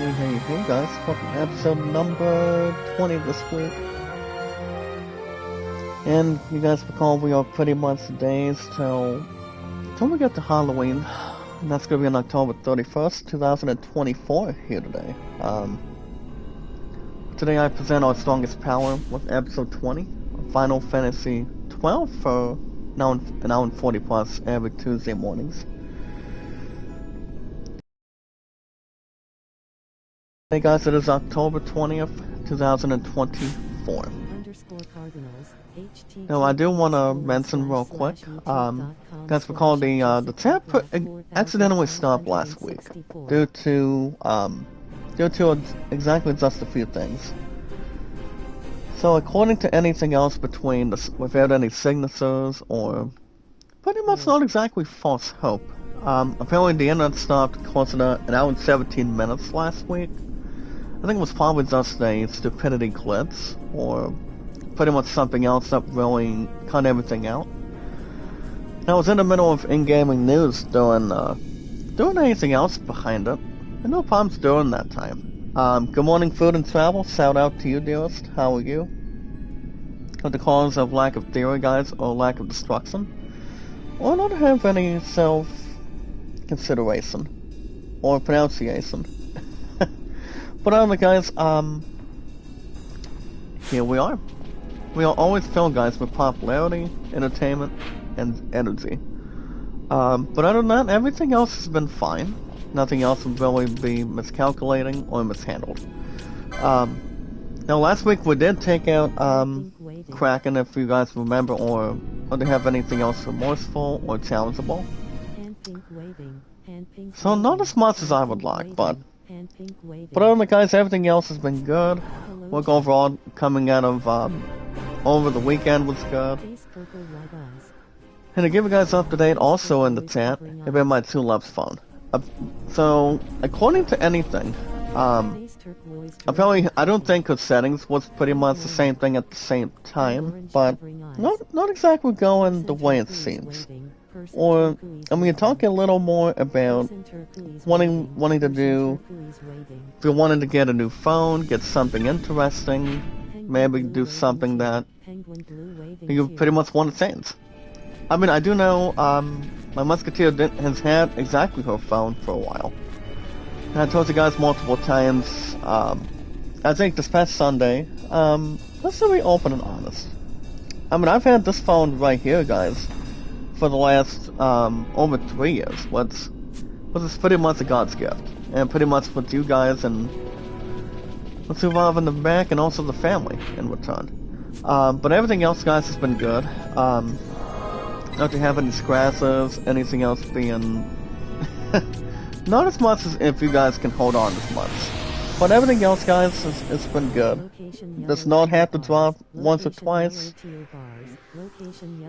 Hey guys, welcome to episode number 20 this week. And you guys recall we are pretty much days till we get to Halloween. And that's gonna be on October 31st, 2024 here today. Today I present our strongest power with episode 20 of Final Fantasy 12 for an hour and 40 plus every Tuesday mornings. Hey guys, it is October 20th, 2024. Now I do want to mention real quick, guys recall the chat accidentally stopped last week due to exactly just a few things. So according to anything else without any signatures or pretty much not exactly false hope, apparently the internet stopped close to an hour and 17 minutes last week. I think it was probably just a stupidity glitch, or pretty much something else that really cut everything out. I was in the middle of in-gaming news doing anything else behind it, and no problems during that time. Good morning, food and travel. Shout out to you, dearest. How are you? With the cause of lack of theory, guys, or lack of destruction, or not have any self-consideration or pronunciation. But anyway, guys, here we are. We are always filled, guys, with popularity, entertainment, and energy. But other than that, everything else has been fine. Nothing else would really be miscalculating or mishandled. Now, last week we did take out Kraken, if you guys remember, or to have anything else remorseful or challengeable. So not as much as I would like, but otherwise, guys, everything else has been good. Work overall coming out of over the weekend was good. And to give you guys up to date, also in the chat, about my 2 Loves phone. So, according to anything, apparently I don't think its settings was pretty much the same thing at the same time, but not exactly going the way it seems. Or, I'm going to talk a little more about wanting to do, if you're wanting to get a new phone, get something interesting, maybe do something that you pretty much want to change. I mean, I do know, my musketeer has had exactly her phone for a while. And I told you guys multiple times, I think this past Sunday, let's be open and honest. I mean, I've had this phone right here, guys, for the last over 3 years, which is pretty much a God's gift, and pretty much with you guys and what's involved in the back, and also the family in return. But everything else, guys, has been good. Not to have any scratches, anything else being not as much as if you guys can hold on as much. But everything else, guys, it's been good. Does not have to drop once or twice.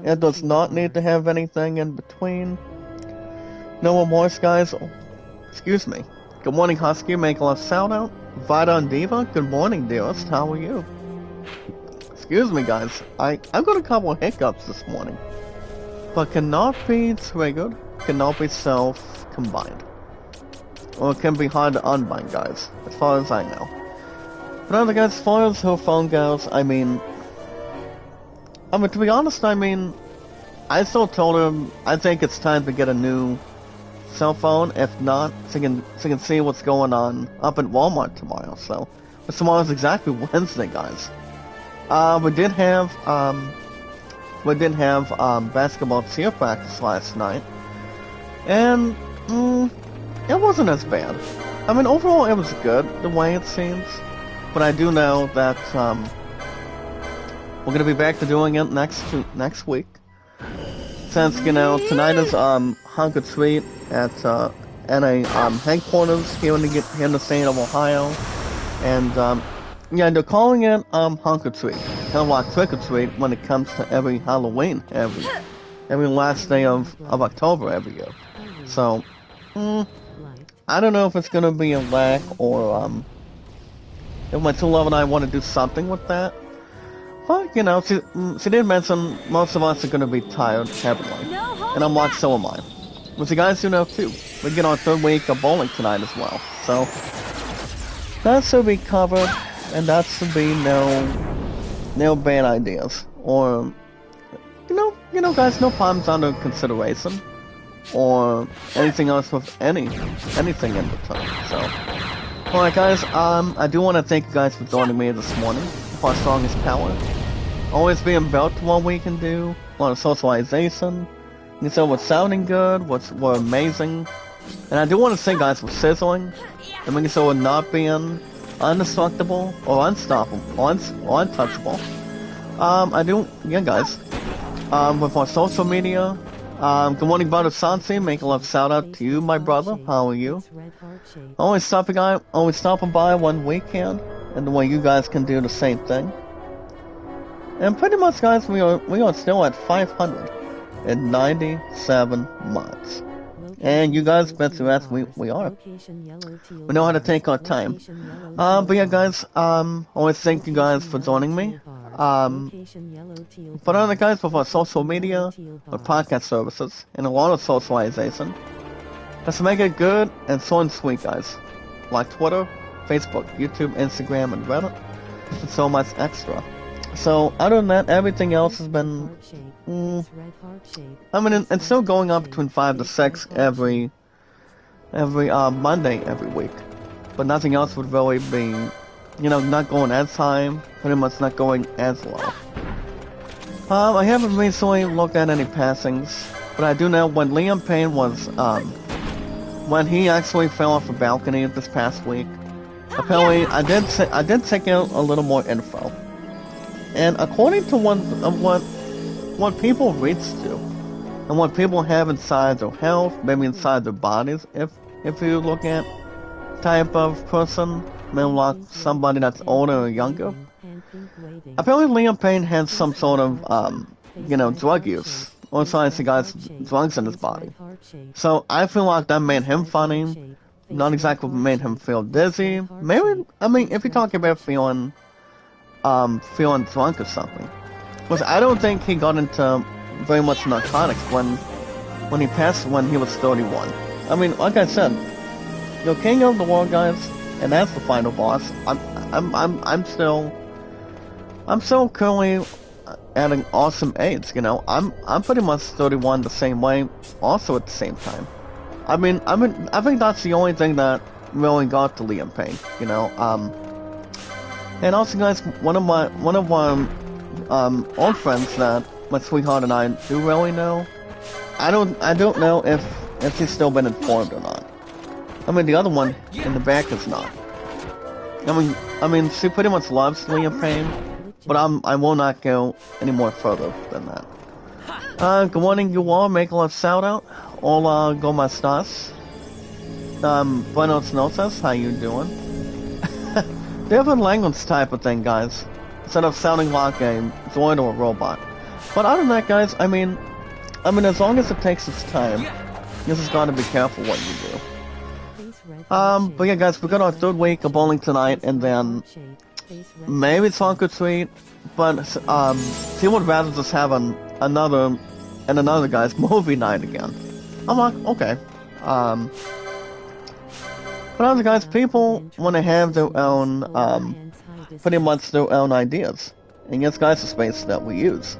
It does not need to have anything in between. No remorse, guys. Excuse me. Good morning, Husky. Make a shout out. Vita and Diva. Good morning, dearest. How are you? Excuse me, guys. I've got a couple of hiccups this morning, but cannot be triggered. Cannot be self-combined. Or it can be hard to unbind, guys, as far as I know. But other guys, as far as her phone goes, I mean, to be honest, I still told her I think it's time to get a new cell phone. If not, so you can see what's going on up at Walmart tomorrow. So, but tomorrow's exactly Wednesday, guys. We did have basketball cheer practice last night, and it wasn't as bad. I mean, overall it was good the way it seems, but I do know that we're gonna be back to doing it next week. Since tonight is hunk or treat at a headquarters here in the state of Ohio, and yeah, they're calling it hunk or treat, kind of like trick or treat when it comes to every Halloween, every last day of October every year. So I don't know if it's gonna be a lack or if my 2 love and I want to do something with that. But she did mention most of us are gonna be tired heavily, and I'm like, so am I. Which you guys do know too. We get our 3rd week of bowling tonight as well. So That should be covered, and that should be no bad ideas. Or, guys, no problems under consideration. Or anything else with anything in between. So, alright guys, I do want to thank you guys for joining me this morning for our strongest power. Always being built to what we can do, a lot of socialization. You said what's sounding good, what's amazing. And I do want to say guys, with sizzling, and making sure we're not being indestructible or unstoppable or untouchable. Guys, with our social media, good morning, brother Sansi. Make a love shout out to you, my brother. How are you? Always stopping by when we can, and the way you guys can do the same thing. And pretty much, guys, we are still at 597 mods. And you guys, bet your ass we are. We know how to take our time. But yeah, guys, always thank you guys for joining me. But other guys, with our social media, our podcast services, and a lot of socialization, let's make it good and so and sweet, guys. Like Twitter, Facebook, YouTube, Instagram, and Reddit, and so much extra. So, other than that, everything else has been, it's still going up between 5 to 6 every Monday every week. But nothing else would really be, not going as high, pretty much not going as low. I haven't recently looked at any passings, but I do know when Liam Payne was, when he actually fell off a balcony this past week, apparently I did take out a little more info. And according to what people reach to, and what people have inside their health, maybe inside their bodies, if you look at type of person, maybe like somebody that's older or younger, apparently Liam Payne has some sort of, drug use, or science guys drugs in his body. So I feel like that made him funny, not exactly made him feel dizzy. Maybe, if you're talking about feeling drunk or something. Because I don't think he got into very much narcotics when he passed when he was 31. Like I said, you're king of the world, guys, and that's the final boss. I'm still currently at an awesome age, I'm pretty much 31 the same way, also at the same time. I think that's the only thing that really got to Liam Payne, And also, guys, one of my old friends that my sweetheart and I do really know, I don't know if he's still been informed or not. The other one in the back is not. She pretty much loves Liam Payne, but I will not go any more further than that. Good morning, you all. Make a love shout out. Hola, ¿cómo estás? Buenos noches. How you doing? Different language type of thing, guys, instead of sounding like a droid or a robot. But other than that, guys, as long as it takes its time, you just gotta be careful what you do. But yeah, guys, we got our 3rd week of bowling tonight, and then maybe it's trunk or treat, but he would rather just have another guy's movie night again. I'm like, okay. But other guys, people want to have their own, pretty much their own ideas. And yes, guys, the space that we use.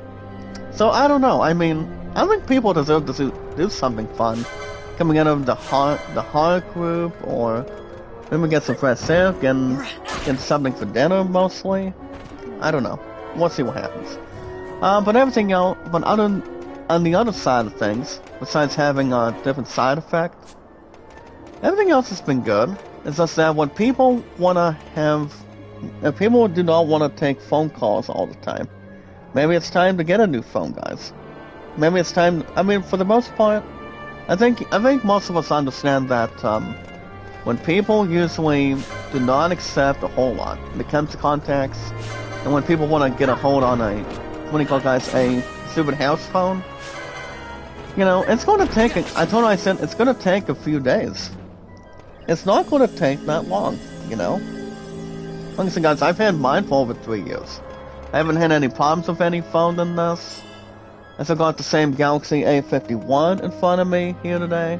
So, I don't know, I think people deserve to do something fun. Coming out of the heart group, or maybe get some fresh silk and get something for dinner, mostly. I don't know. We'll see what happens. But everything else, on the other side of things, besides having a different side effect, everything else has been good. It's just that when people if people do not want to take phone calls all the time, maybe it's time to get a new phone, guys. Maybe it's time. For the most part, I think most of us understand that when people usually do not accept a whole lot when it comes to contacts, and when people want to get a hold on a stupid house phone, it's going to take. I said it's going to take a few days. It's not going to take that long, Like I said, guys, I've had mine for over 3 years. I haven't had any problems with any phone than this. I still got the same Galaxy A51 in front of me here today.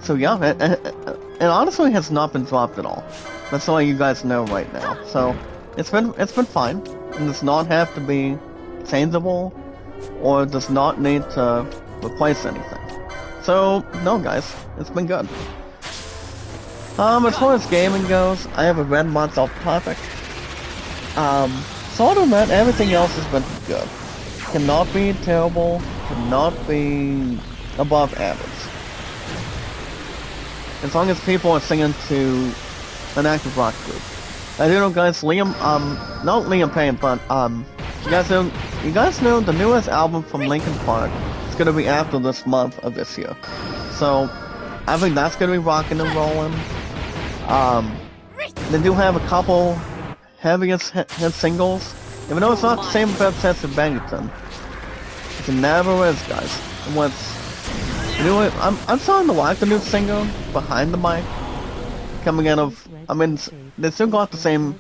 So yeah, it honestly has not been dropped at all. That's all you guys know right now. So it's been fine. It does not have to be changeable, or does not need to replace anything. So no, guys, it's been good. As far as gaming goes, I have a red month off topic. So other than that, everything else has been good. Cannot be terrible, cannot be above average. As long as people are singing to an active rock group. I do know, guys, Liam, not Liam Payne, but, you guys know the newest album from Linkin Park is gonna be after this month of this year. So, I think that's gonna be rocking and rolling. They do have a couple heaviest hit singles, even though it's not the same success as Bangington. It never is, guys. I'm starting to like the new single, Behind the Mic, coming out of, they still got the same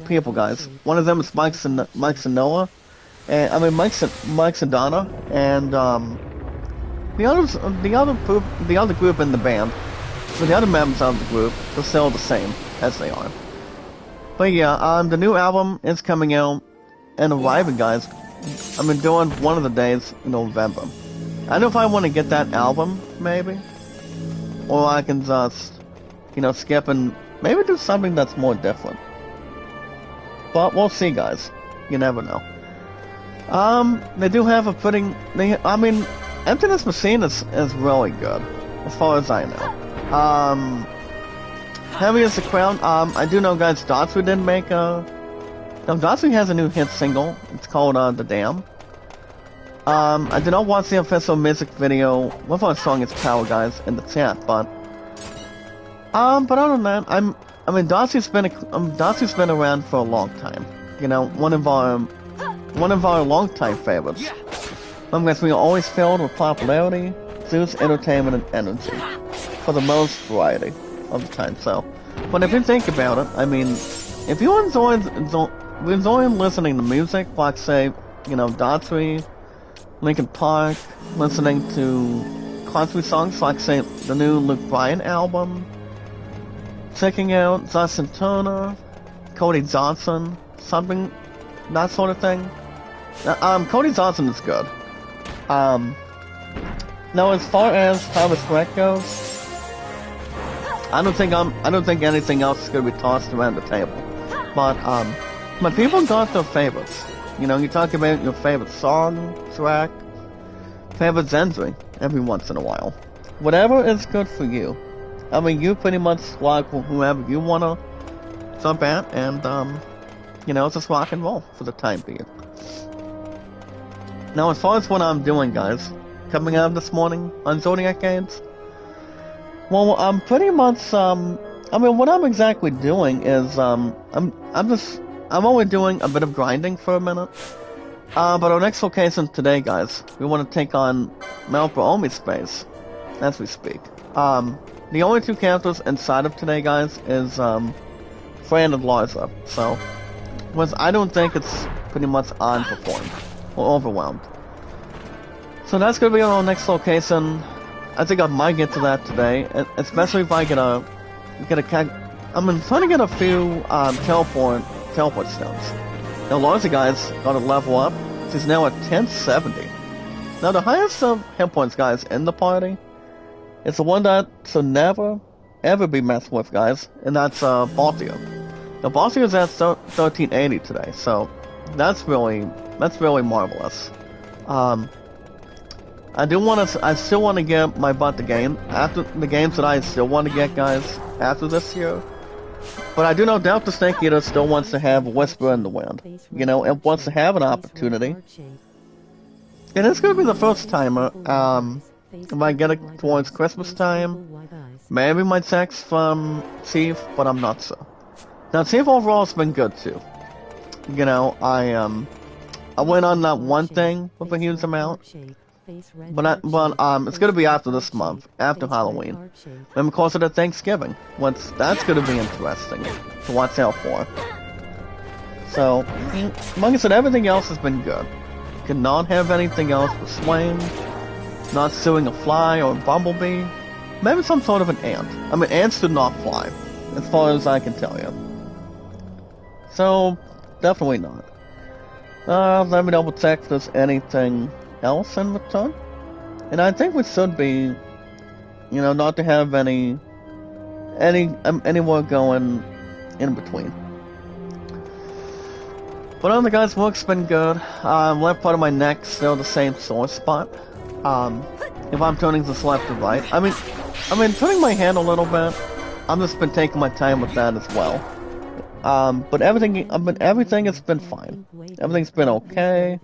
people, guys. One of them is Mike Sanoa, and Mike Sedana, and the other group in the band, so the other members of the group are still the same as they are. But yeah, the new album is coming out and arriving, guys. Doing one of the days in November. I don't know if I want to get that album, maybe, or I can just, skip and maybe do something that's more different. But we'll see, guys. You never know. They do have a Emptiness Machine is really good, as far as I know. Heavy as the Crown, I do know, guys, Datsu didn't make Datsu has a new hit single. It's called, The Dam. I did not watch the official music video with our song It's Power, guys, in the chat, but other than that, Datsu's been around for a long time. One of our long-time favorites. Guys, we are always filled with popularity, Zeus, entertainment, and energy, for the most variety of the time, so. But if you think about it, if you enjoy listening to music, like, say, Datsu, Linkin Park, listening to country songs, like, say, the new Luke Bryan album, checking out Justin Turner, Cody Johnson, something, that sort of thing. Cody Johnson is good. Now, as far as how this track goes, I don't think anything else is gonna be tossed around the table. But people got their favorites. You talk about your favorite song, track, favorite genre every once in a while. Whatever is good for you. You pretty much like whoever you wanna jump at, and just rock and roll for the time being. Now, as far as what I'm doing, guys, coming out this morning on Zodiac games, well, I'm pretty much, what I'm exactly doing is, I'm only doing a bit of grinding for a minute. But our next location today, guys, we want to take on Mount Baomi space, as we speak. The only two characters inside of today, guys, is, Fran and Larza, so, I don't think it's pretty much unperformed, or overwhelmed. So that's gonna be our next location. I think I might get to that today, especially if I get a I'm trying to get a few teleport stones. Now Larza, guys, got to level up. She's now at 1070. Now the highest of hit points, guys, in the party is the one that should never ever be messed with, guys, and that's Balthia. Now Balthia is at 1380 today, so that's really marvelous. I still want to get my butt the game, after the games that I still want to get, guys, after this year. But I do know Delta Snake Eater still wants to have a Whisper in the Wind. It wants to have an opportunity. And it's going to be the first timer, if I get it towards Christmas time, maybe my text from Chief, but I'm not sure. Now, Chief overall has been good, too. I went on that one thing with a huge amount. But it's gonna be after this month, after Halloween. Then closer to Thanksgiving. That's gonna be interesting to watch out for. So, like I said, everything else has been good. Cannot have anything else but Swain, not suing a fly or a bumblebee. Maybe some sort of an ant. I mean, ants do not fly, as far as I can tell you. So, definitely not. Let me double check if there's anything else in return. And I think we should be, you know, not to have any more going in between. But other guys, work's been good. Left part of my neck still the same sore spot. If I'm turning this left to right, I mean, turning my hand a little bit. I've just been taking my time with that as well. But everything has been fine. Everything's been okay.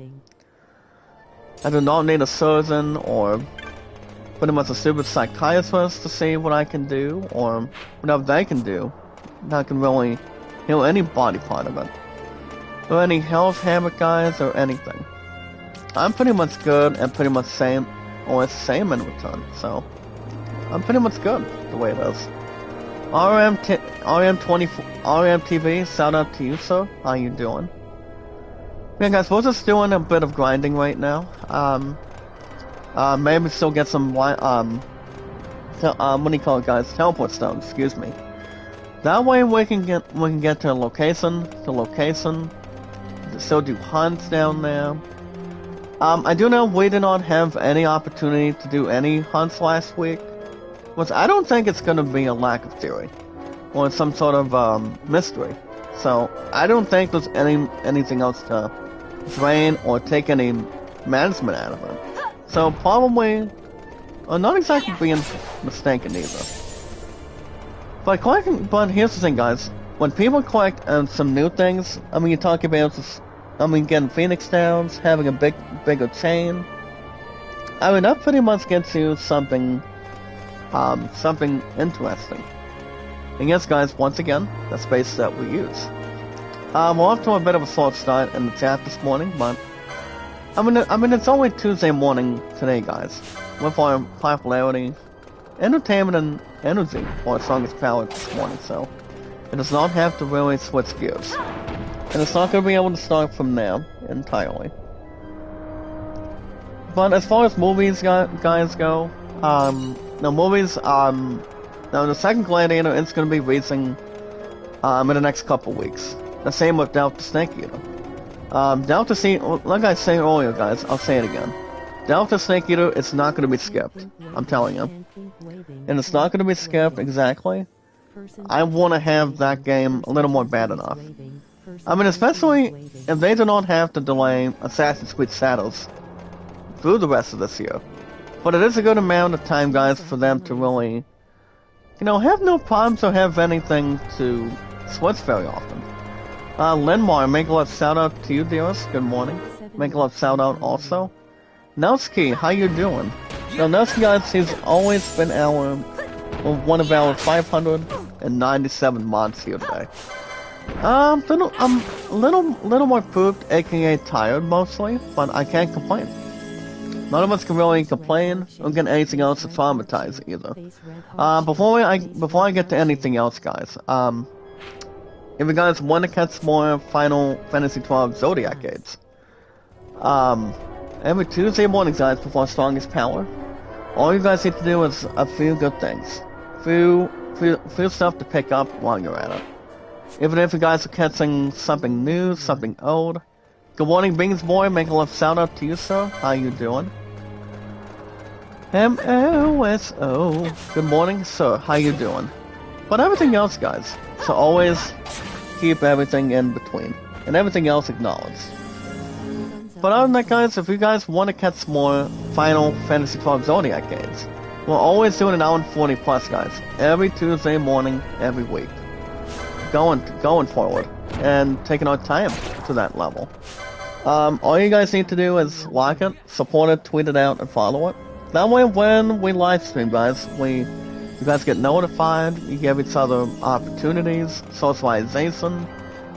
I do not need a surgeon or pretty much a super psychiatrist to see what I can do or whatever they can do that can really heal any body part of it. Or any health habit guys or anything. I'm pretty much good and pretty much same in return, so I'm pretty much good the way it is. RMTV, shout out to you, sir. How you doing? Yeah, guys, we're just doing a bit of grinding right now. Maybe still get some what do you call it, guys? Teleport stones. Excuse me. That way we can get to location. Still do hunts down there. I do know we did not have any opportunity to do any hunts last week. Which I don't think it's going to be a lack of theory. Or some sort of mystery. So, I don't think there's anything else to drain or take any management out of it. So, probably, not exactly being mistaken either. But here's the thing, guys. When people collect some new things, I mean, you talk about getting Phoenix Downs, having a bigger chain. I mean, that pretty much gets you something interesting. And yes, guys, once again, the space that we use. We're off to a bit of a slow start in the chat this morning, but I mean, it's only Tuesday morning today, guys. With our popularity, entertainment, and energy, our strongest power this morning, so it does not have to really switch gears. And it's not going to be able to start from there entirely. But as far as movies guys go, now the second Gladiator is going to be releasing in the next couple weeks. The same with Delta Snake Eater. Like I said earlier, guys, I'll say it again. Delta Snake Eater is not going to be skipped. I'm telling you. And it's not going to be skipped exactly. I want to have that game a little more bad enough. I mean, especially if they do not have to delay Assassin's Creed Shadows through the rest of this year. But it is a good amount of time, guys, for them to really, you know, have no problems or have anything to switch very often. Linmar, make a love shout out to you, dearest. Good morning. Make a love shout out also. Nelsky, how you doing? Now, Nelsky, guys, he's always been one of our 597 mods here today. I'm a little more pooped, aka tired mostly, but I can't complain. None of us can really complain or get anything else to traumatize either. Before I get to anything else, guys, if you guys want to catch more Final Fantasy XII Zodiac games, every Tuesday morning, guys, before Strongest Power, all you guys need to do is a few good things. Few stuff to pick up while you're at it. Even if you guys are catching something new, something old. Good morning, Beans Boy. Make a love shout out to you, sir. How you doing? M-O-S-O. Good morning, sir. How you doing? But everything else, guys. So always keep everything in between. And everything else acknowledged. But other than that, guys, if you guys want to catch more Final Fantasy XII Zodiac games, we're always doing an hour and 40 plus, guys. Every Tuesday morning, every week. Going forward. And taking our time to that level. All you guys need to do is like it, support it, tweet it out, and follow it. That way when we live stream, guys, you guys get notified, you give each other opportunities, socialization,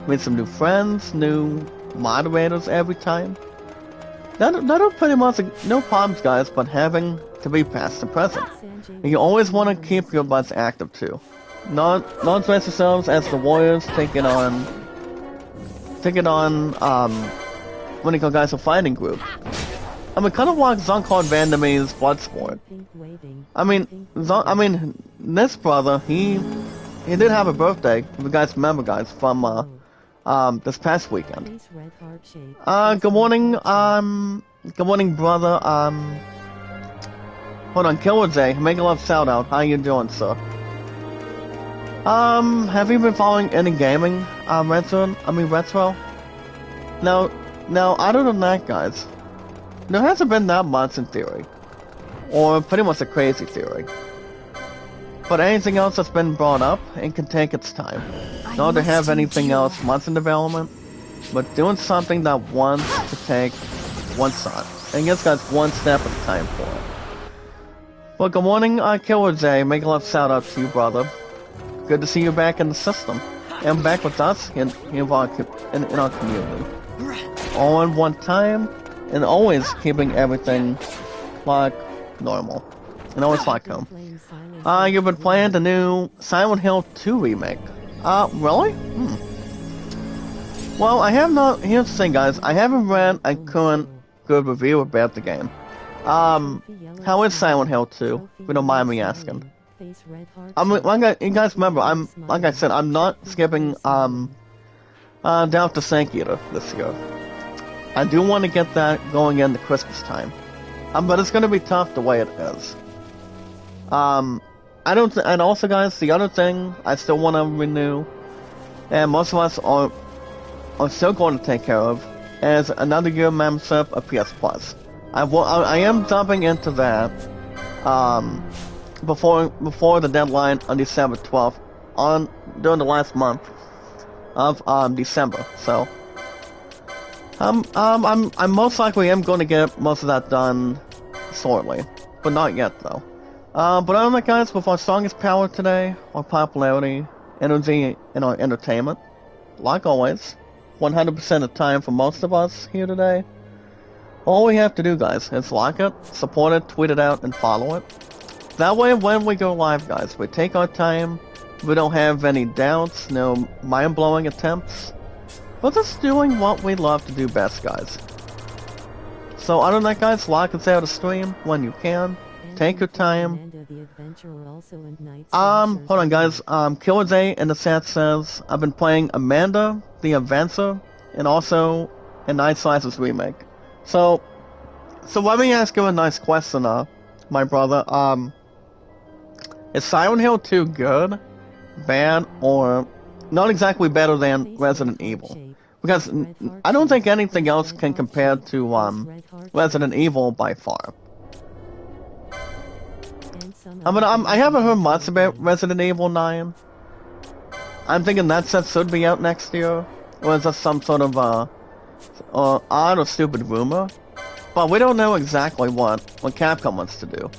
meet some new friends, new moderators every time. That'll pretty much, no problems, guys, but having to be past and present. And you always want to keep your butts active, too. Not dress yourselves as the warriors taking on, what do you call, guys, a fighting group. kind of like Jean-Claude Van Damme's Bloodsport. This brother, he did have a birthday. If you guys remember, guys, from this past weekend. Good morning, brother. Hold on, Killer J, make a love shout out. How you doing, sir? Have you been following any gaming, retro? Now, other than that, guys, there hasn't been that much in theory. Or pretty much a crazy theory. But anything else that's been brought up, it can take its time. Not to have anything else much in development, but doing something that wants to take one shot. And gets guys one step at a time for it. Well, good morning, Killer J. Make a love shout out to you, brother. Good to see you back in the system. And back with us in our community. All in one time, and always keeping everything like normal. And always like home. You've been playing the new Silent Hill 2 remake. Really? Well, I have not. Here's the thing, guys. I haven't read a current good review about the game. How is Silent Hill 2? If you don't mind me asking. You guys remember, like I said, I'm not skipping, Down to Snake Eater this year. I do want to get that going into Christmas time. But it's gonna be tough the way it is. And also, guys, the other thing I still want to renew, and most of us are still going to take care of, is another year membership of PS Plus. I am jumping into that, before the deadline on December 12th, during the last month of December. So I'm most likely am going to get most of that done shortly, but not yet though. But other than that, guys, with our strongest power today, our popularity, energy, and our entertainment, like always, 100% of the time for most of us here today, all we have to do, guys, is like it, support it, tweet it out, and follow it. That way, when we go live, guys, we take our time, we don't have any doubts, no mind-blowing attempts, but just doing what we love to do best, guys. So other than that, guys, like and say out a stream when you can. Take your time. Hold on, guys. Killer J in the chat says, I've been playing Amanda the Adventure, and also a Night Slices remake. So let me ask you a nice question, my brother. Is Silent Hill 2 good, bad, or not exactly better than Resident Evil? Because I don't think anything else can compare to Resident Evil by far. I haven't heard much about Resident Evil 9. I'm thinking that set should be out next year, or is that some sort of odd or stupid rumor? But we don't know exactly what Capcom wants to do.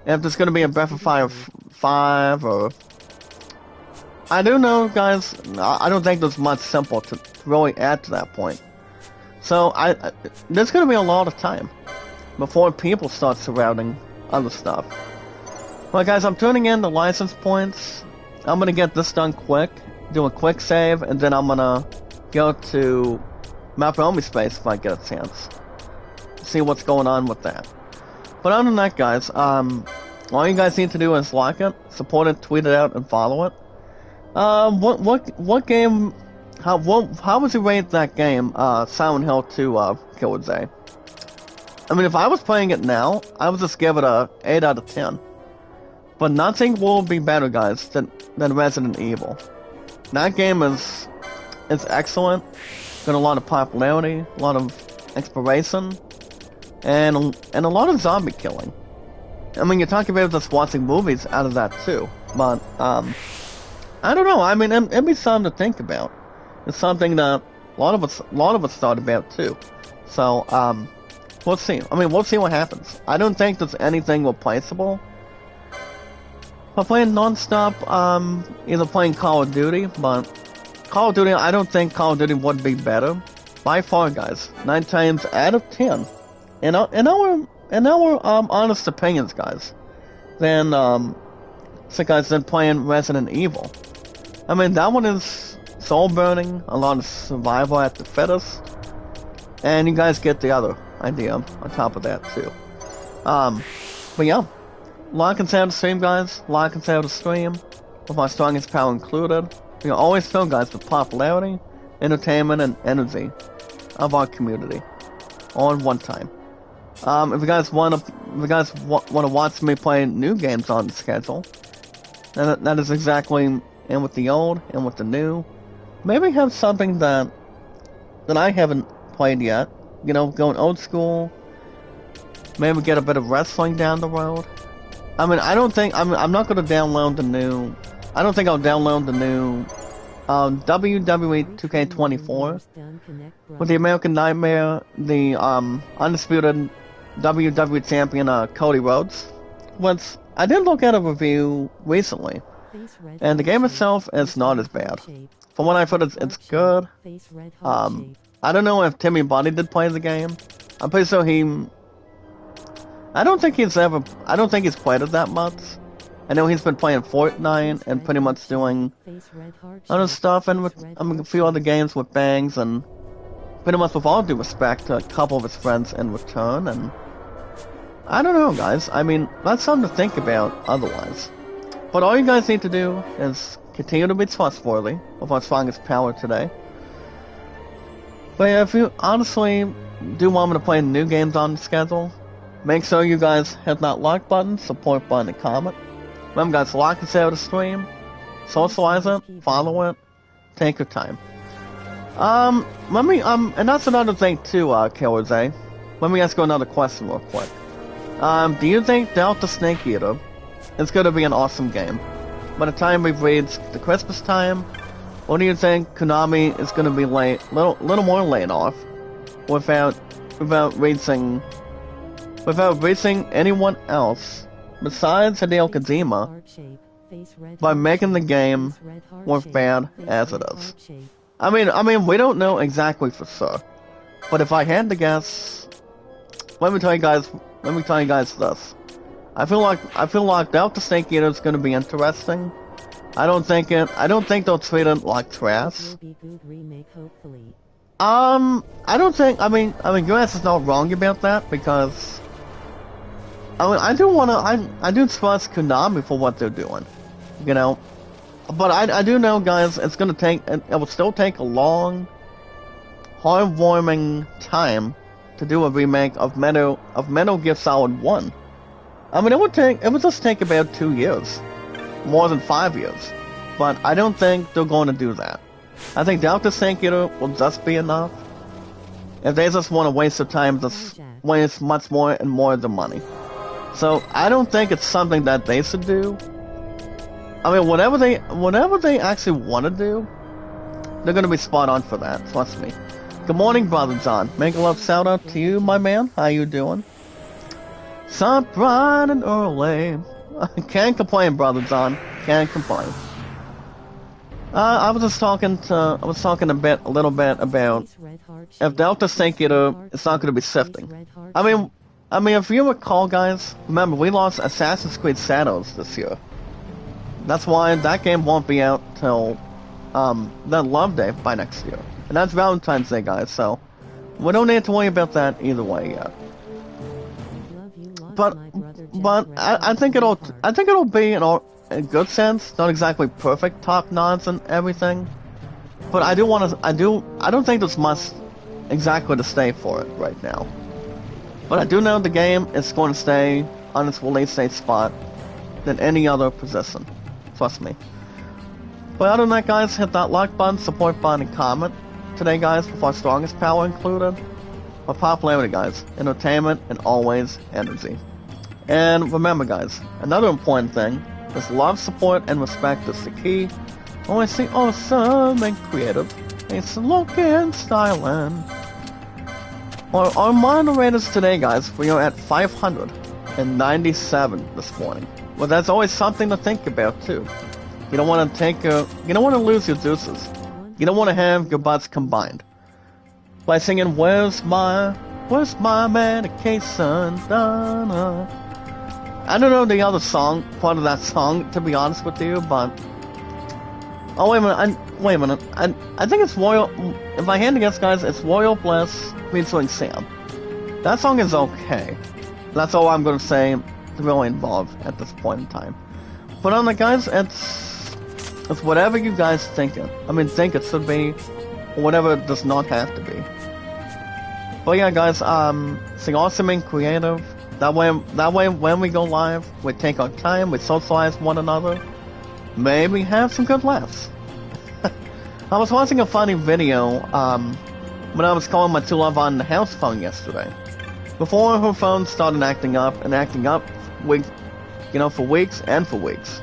If there's going to be a Breath of Fire 5, or... I do know, guys, I don't think there's much simple to really add to that point. So, there's going to be a lot of time before people start surrounding other stuff. Well, guys, I'm turning in the license points. I'm going to get this done quick, do a quick save, and then I'm going to go to Maparoni Space if I get a chance. See what's going on with that. But other than that, guys, all you guys need to do is like it, support it, tweet it out, and follow it. What game? How would you rate that game, Silent Hill 2, Killer J? I mean, if I was playing it now, I would just give it a 8 out of 10. But nothing will be better, guys, than Resident Evil. That game is excellent. Got a lot of popularity, a lot of exploration, and a lot of zombie killing. I mean, you're talking about just watching movies out of that too, but I don't know. I mean, it'd be something to think about. It's something that a lot of us thought about too. So we'll see. I mean, we'll see what happens. I don't think there's anything replaceable. But playing non-stop, either playing Call of Duty, but Call of Duty, I don't think Call of Duty would be better. By far, guys. 9 times out of 10. In our honest opinions, guys. Than playing Resident Evil. I mean, that one is soul-burning, a lot of survival at the fittest. And you guys get the other idea on top of that too. But yeah, a lot can say how to stream, guys. A lot can say how to stream, with my strongest power included. We can always fill, guys, with popularity, entertainment, and energy of our community, all in one time. If you guys want to watch me play new games on the schedule, that is exactly in with the old and with the new. Maybe have something that I haven't played yet. You know, going old school. Maybe get a bit of wrestling down the road. I mean, I don't think I'm not going to download the new. I don't think I'll download the new WWE 2K24 with the American Nightmare, the undisputed WWE champion Cody Rhodes. Which I did look at a review recently, and the game itself is not as bad. From what I've heard, it's good. I don't know if Timmy Buddy did play the game. I'm pretty sure he. I don't think he's played it that much. I know he's been playing Fortnite and pretty much doing other stuff, and with a few other games with Bangs, and pretty much with all due respect to a couple of his friends in return. And I don't know, guys. I mean, that's something to think about otherwise. But all you guys need to do is continue to be trustworthy with our strongest power today. But yeah, if you honestly do want me to play new games on the schedule, make sure you guys hit that like button, support button, and comment. Remember, guys, like and share the stream, socialize it, follow it, take your time. And that's another thing too, Killer Zay. Let me ask you another question real quick. Do you think Delta Snake Eater is going to be an awesome game by the time we've reached the Christmas time? Or do you think Konami is going to be little more laid off without reaching anyone else besides Hideo Kojima by making the game more bad as it is? I mean, we don't know exactly for sure, but if I had to guess, let me tell you guys this. I feel like Delta Snake Eater is going to be interesting. I don't think they'll treat it like trash. I don't think. I mean, Grass is not wrong about that, because I do trust Konami for what they're doing, you know. But I do know, guys, it will still take a long, heartwarming time to do a remake of Metal Gear Solid 1. I mean, it would just take about 2 years, more than 5 years. But I don't think they're going to do that. I think Delta Snake Eater will just be enough. If they just want to waste their time, just waste much more and more of the money. So I don't think it's something that they should do. I mean, whatever they actually want to do, they're going to be spot on for that. Trust me. Good morning, Brother John. Make a love shout out to you, my man. How you doing? Sun bright and early. Can't complain, Brother John. Can't complain. I was talking a little bit about if Delta Snake Eater is not going to be sifting. I mean, if you recall, guys, remember we lost Assassin's Creed Shadows this year. That's why that game won't be out till that Love Day by next year, and that's Valentine's Day, guys. So we don't need to worry about that either way yet. But I think it'll be in a good sense, not exactly perfect top nods and everything. But I don't think there's much exactly to stay for it right now. But I do know the game is going to stay on its release date spot than any other position. Trust me. But other than that, guys, hit that like button, support button, and comment today, guys, with our strongest power included. Our popularity, guys, entertainment, and always energy. And remember, guys, another important thing is love, support, and respect is the key. Always stay awesome and creative. It's looking styling. Our moderators today, guys, we are at 597 this morning. Well, that's always something to think about too. You don't want to lose your juices. You don't want to have your butts combined. By singing, where's my medication? I don't know the other part of that song, to be honest with you, but... Oh, wait a minute. I think it's Royal... If I had to guess, guys, it's Royal Bliss featuring Sam. That song is okay. That's all I'm gonna say to really involve at this point in time. But on the guys, it's whatever you guys think it. I mean, think it should be, or whatever it does not have to be. But yeah, guys, stay awesome and creative. That way, when we go live, we take our time, we socialize one another, maybe have some good laughs. I was watching a funny video, when I was calling my true love on the house phone yesterday. Before her phone started acting up, for weeks and for weeks.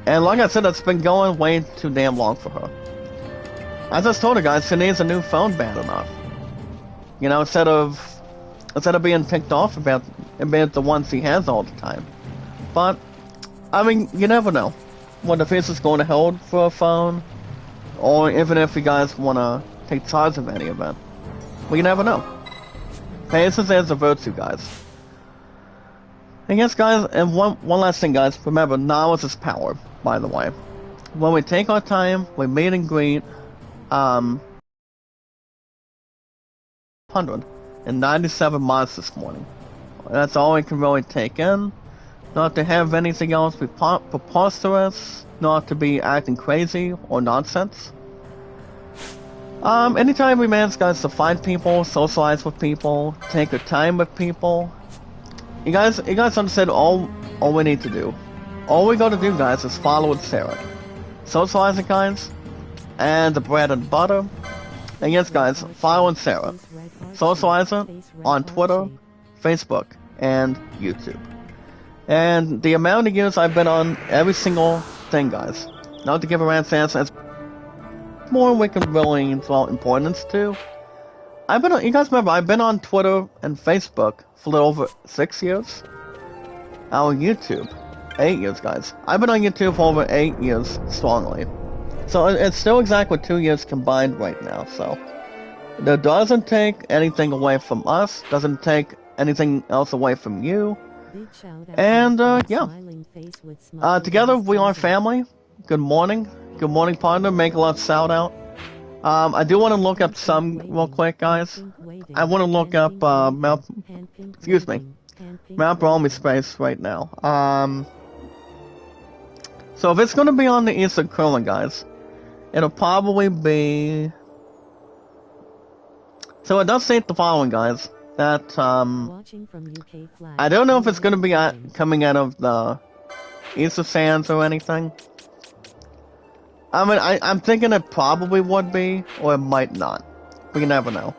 And like I said, it's been going way too damn long for her. I just told her, guys, she needs a new phone bad enough. You know, instead of being ticked off about the ones she has all the time. But, I mean, you never know what the future's going to hold for a phone, or even if you guys want to take charge of any event. Well, you never know. Patience is a virtue, guys. And yes, guys, and one last thing, guys. Remember, knowledge is power, by the way. When we take our time, we meet and greet, 197 mods this morning. That's all we can really take in. Not to have anything else be preposterous, not to be acting crazy or nonsense. Anytime we manage, guys, to find people, socialize with people, take our time with people, you guys understand all we need to do. All we gotta do, guys, is follow and share it. Socialize it, guys, and the bread and butter. And yes, guys, follow and share it. Socialize it on Twitter, Facebook, and YouTube. And the amount of years I've been on every single thing, guys. Not to give a rant answer, it's more we can really draw importance to. You guys remember, I've been on Twitter and Facebook for a little over 6 years. On YouTube, 8 years, guys. I've been on YouTube for over 8 years strongly. So it's still exactly 2 years combined right now, so. That doesn't take anything away from us, doesn't take anything else away from you. And, yeah. Together we are family. Good morning. Good morning, partner. Make a lot shout out. I do want to look up some real quick, guys. I want to look up, Mount Bromley Space right now. So if it's going to be on the Eastern Curling, guys, it'll probably be... So it does state the following, guys, that, I don't know if it's going to be coming out of the Easter Sands or anything. I mean, I'm thinking it probably would be, or it might not. We never know.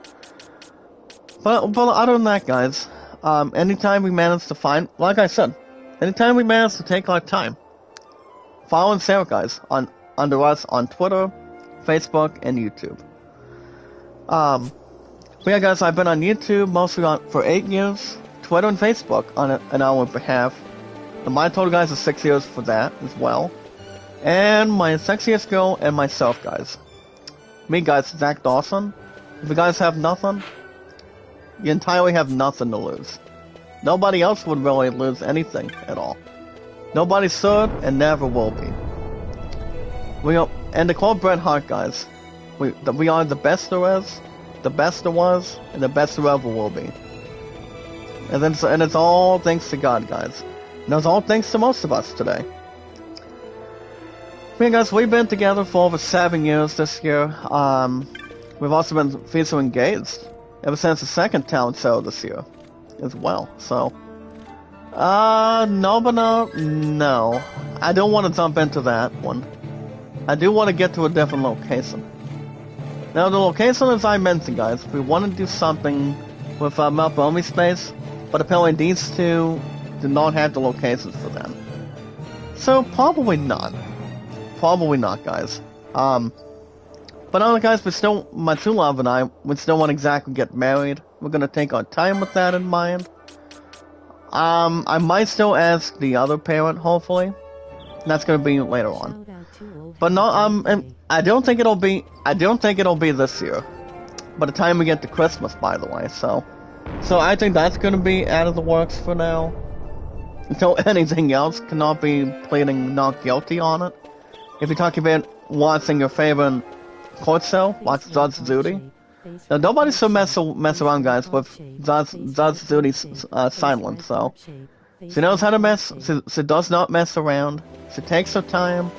But other than that, guys, anytime we manage to find, like I said, anytime we manage to take our time, follow and share, guys, under us on Twitter, Facebook, and YouTube. But yeah, guys, I've been on YouTube mostly for 8 years, Twitter and Facebook on our behalf. And my total, guys, is 6 years for that as well. And my sexiest girl and myself, guys. Me, guys, Zach Dawson. If you guys have nothing, you entirely have nothing to lose. Nobody else would really lose anything at all. Nobody should and never will be. And to quote Bret Hart, guys, we are the best there is, the best there was, and the best there ever will be. And it's all thanks to God, guys. And it's all thanks to most of us today. Yeah, guys, we've been together for over 7 years this year. We've also been officially engaged ever since the second talent show this year as well. So, no. I don't want to jump into that one. I do want to get to a different location. Now, the location, as I mentioned, guys, we want to do something with Mount Bromley Space, but apparently these two do not have the locations for them. So, probably not. Probably not, guys. But other guys, my true love and I, we still want to exactly get married. We're gonna take our time with that in mind. I might still ask the other parent, hopefully. And that's gonna be later on. But no, and I don't think it'll be this year. By the time we get to Christmas, by the way, so I think that's gonna be out of the works for now. Until anything else, cannot be pleading not guilty on it. If you're talking about watching your favorite court show, watch Judge Judy, Now, nobody should mess around, guys, with Zod's duties silent, so she knows how to mess. She does not mess around. She takes her time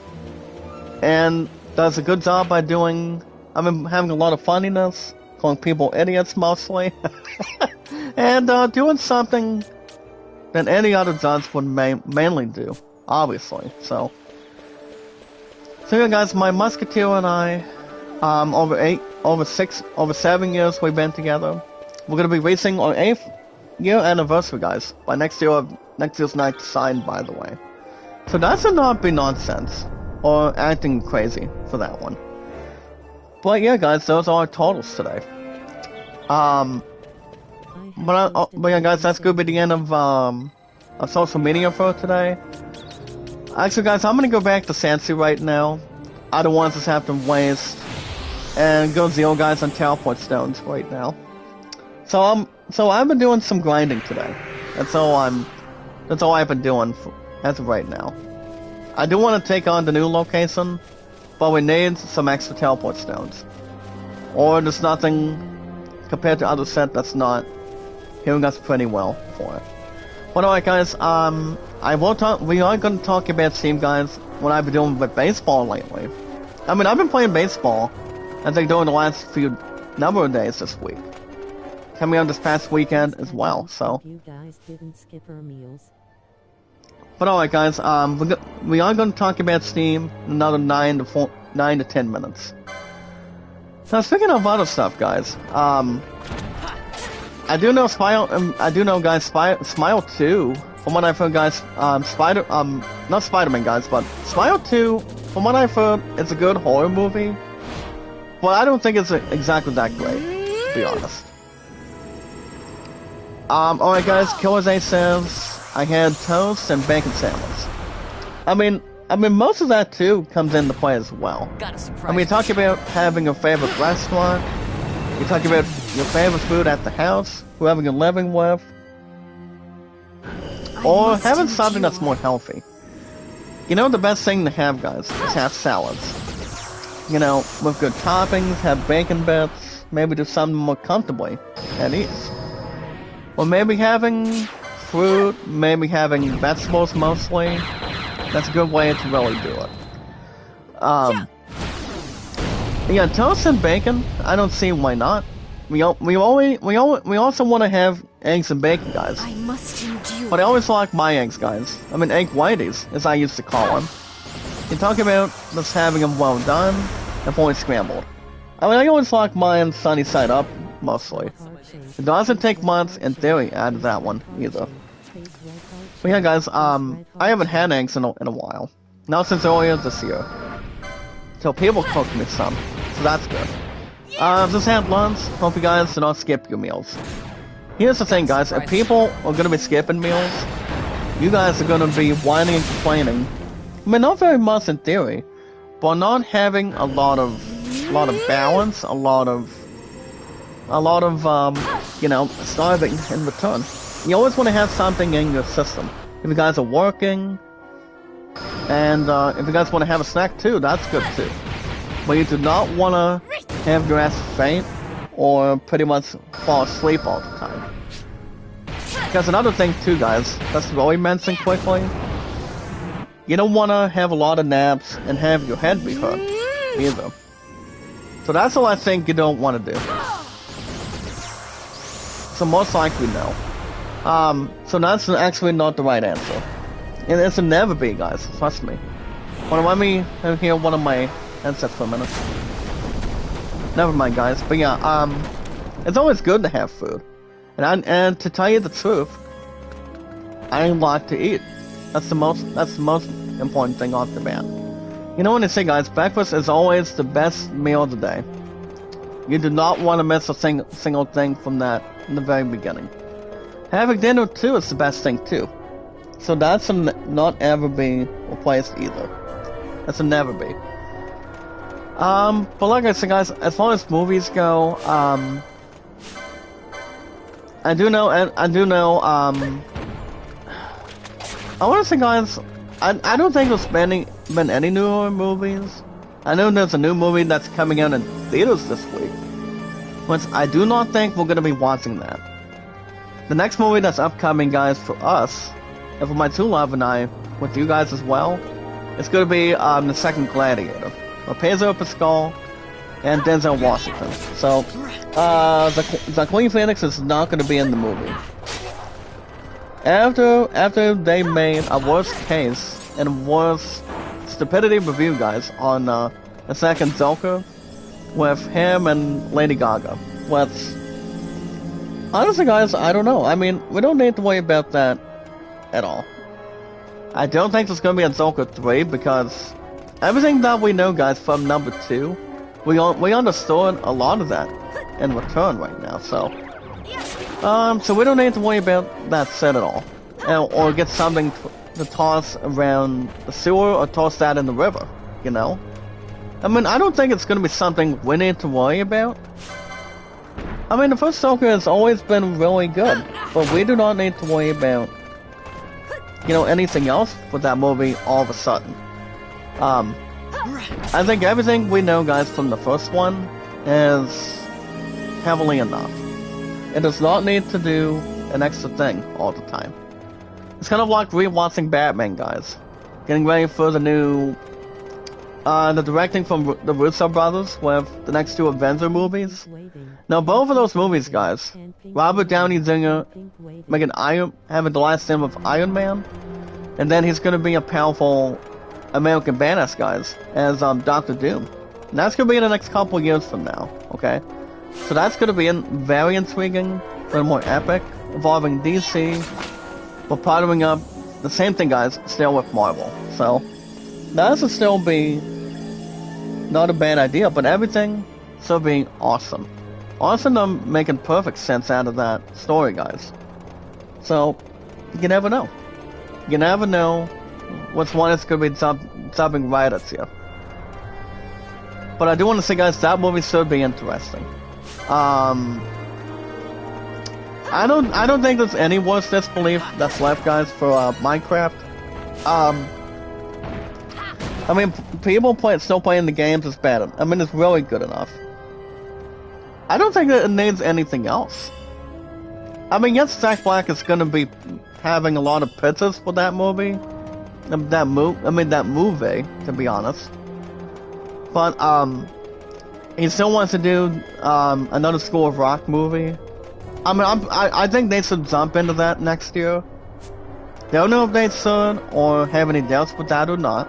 and does a good job by doing. Having a lot of funniness, calling people idiots mostly, and doing something that any other Zods would mainly do, obviously. So yeah, guys, my musketeer and I, over 7 years we've been together. We're gonna be reaching our 8th year anniversary, guys, by next year's night signed, by the way. So that should not be nonsense or acting crazy for that one. But yeah, guys, those are our totals today. But yeah, guys, that's gonna be the end of social media for today. Actually, guys, I'm gonna go back to Sansi right now. I don't want to have to waste and go 0 guys on teleport stones right now. So I've been doing some grinding today. That's all I've been doing as of right now. I do want to take on the new location, but we need some extra teleport stones. Or there's nothing compared to other set that's not healing us pretty well for it. But alright, guys, we are going to talk about Steam, guys, what I've been doing with baseball lately. I mean, I've been playing baseball, I think, during the last number of days this week. Coming on this past weekend as well, so. You guys didn't skip our meals. But alright, guys, we are going to talk about Steam in another 9 to 10 minutes. Now, speaking of other stuff, guys, I do know guys, Smile 2, from what I've heard, guys, not Spider-Man, guys, but Smile 2, from what I've heard, it's a good horror movie, but I don't think it's exactly that great, to be honest. Alright, guys, Killer's A says, I had toast and bacon sandwich. I mean, most of that too comes into play as well. I mean, you talk about having a favorite restaurant, you talk about your favorite food at the house, whoever you're living with, or having something that's more healthy. You know, the best thing to have, guys, is have salads. You know, with good toppings, have bacon bits, maybe do something more comfortably at ease. Or maybe having fruit, maybe having vegetables mostly. That's a good way to really do it. Yeah, toast and bacon, I don't see why not. We also want to have eggs and bacon, guys. I must endure. But I always like my eggs, guys. I mean, egg whiteys, as I used to call them. You talk about just having them well done and fully scrambled. I mean, I always like mine sunny side up, mostly. It doesn't take much, in theory, out of that one, either. But yeah, guys, I haven't had eggs in a while. Not since earlier this year. So people cooked me some, so that's good. Just had lunch. Hope you guys do not skip your meals. Here's the thing, guys. If people are gonna be skipping meals, you guys are gonna be whining and complaining. I mean, not very much in theory, but not having a lot of balance, a lot of you know, starving in return. You always want to have something in your system. If you guys are working, and if you guys want to have a snack too, that's good too. But you do not want to have your ass faint or pretty much fall asleep all the time. Because another thing too, guys, that's really mentioned quickly. You don't want to have a lot of naps and have your head be hurt either. So that's all I think you don't want to do. So most likely no. So that's actually not the right answer. And it's a never be, guys, trust me. Well, let me hear one of my headsets for a minute. Never mind, guys. But yeah, it's always good to have food. And to tell you the truth, I like to eat. That's the most important thing off the bat. You know what they say, guys, breakfast is always the best meal of the day. You do not want to miss a single thing from that in the very beginning. Having dinner too is the best thing too. So that's a not ever be replaced either. That's a never be. But like I said, guys, as far as movies go, I do know, I want to say, guys, I don't think there's been any newer movies. I know there's a new movie that's coming out in theaters this week. Which I do not think we're gonna be watching that. The next movie that's upcoming, guys, for us, and for my 2 love and I, with you guys as well, it's gonna be the second Gladiator. Pedro Pascal and Denzel Washington. So, Joaquin Phoenix is not gonna be in the movie. After they made a worst case and worst stupidity review, guys, on the second Joker with him and Lady Gaga. Honestly, guys, I don't know. I mean, we don't need to worry about that at all. I don't think there's gonna be a Joker 3 because everything that we know, guys, from number 2, we understood a lot of that in Return right now. So we don't need to worry about that set at all, or get something to toss around the sewer or toss that in the river. You know, I mean, I don't think it's gonna be something we need to worry about. I mean, the first Joker has always been really good, but we do not need to worry about, you know, anything else with that movie all of a sudden. I think everything we know, guys, from the first one is heavily enough. It does not need to do an extra thing all the time. It's kind of like rewatching Batman, guys. Getting ready for the new, the directing from the Russo brothers with the next 2 Avenger movies. Now, both of those movies, guys, Robert Downey Jr. having the last name of Iron Man, and then he's gonna be a powerful American badass, guys, as Doctor Doom. And that's gonna be in the next couple years from now, okay? So that's gonna be very intriguing, a little more epic, involving DC, but partnering up the same thing, guys, still with Marvel. So that would still be not a bad idea, but everything still being awesome. Awesome, making perfect sense out of that story, guys. So you never know. You never know which one is going to be jumping right at you. But I do want to say, guys, that movie should be interesting. I don't think there's any worse disbelief that's left, guys, for Minecraft. I mean, people still playing the games is bad. I mean, it's really good enough. I don't think that it needs anything else. I mean, yes, Jack Black is going to be having a lot of pitches for that movie. That movie, to be honest. But, he still wants to do, another School of Rock movie. I mean, I think they should jump into that next year. Don't know if they should, or have any doubts with that or not.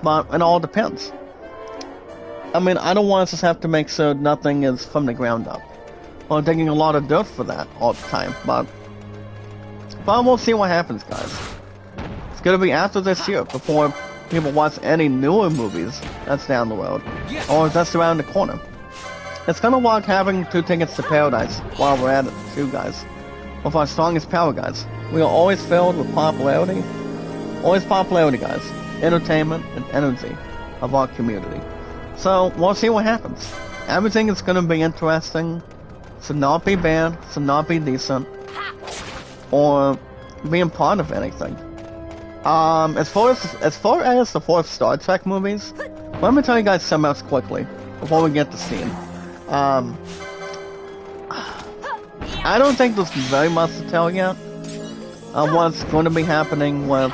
But it all depends. I mean, I don't want us to have to make sure nothing is from the ground up. Well, I'm taking a lot of dirt for that all the time, but we'll see what happens, guys. It's gonna be after this year before people watch any newer movies that's down the road, or that's around the corner. It's kind of like having 2 tickets to paradise while we're at it, too, guys. With our strongest power, guys. We are always filled with popularity. Always popularity, guys. Entertainment and energy of our community. So, we'll see what happens. Everything is gonna be interesting. Should not be bad, should not be decent, or being part of anything. As far as the 4th Star Trek movies, let me tell you guys something else quickly before we get to Steam. I don't think there's very much to tell yet on what's going to be happening with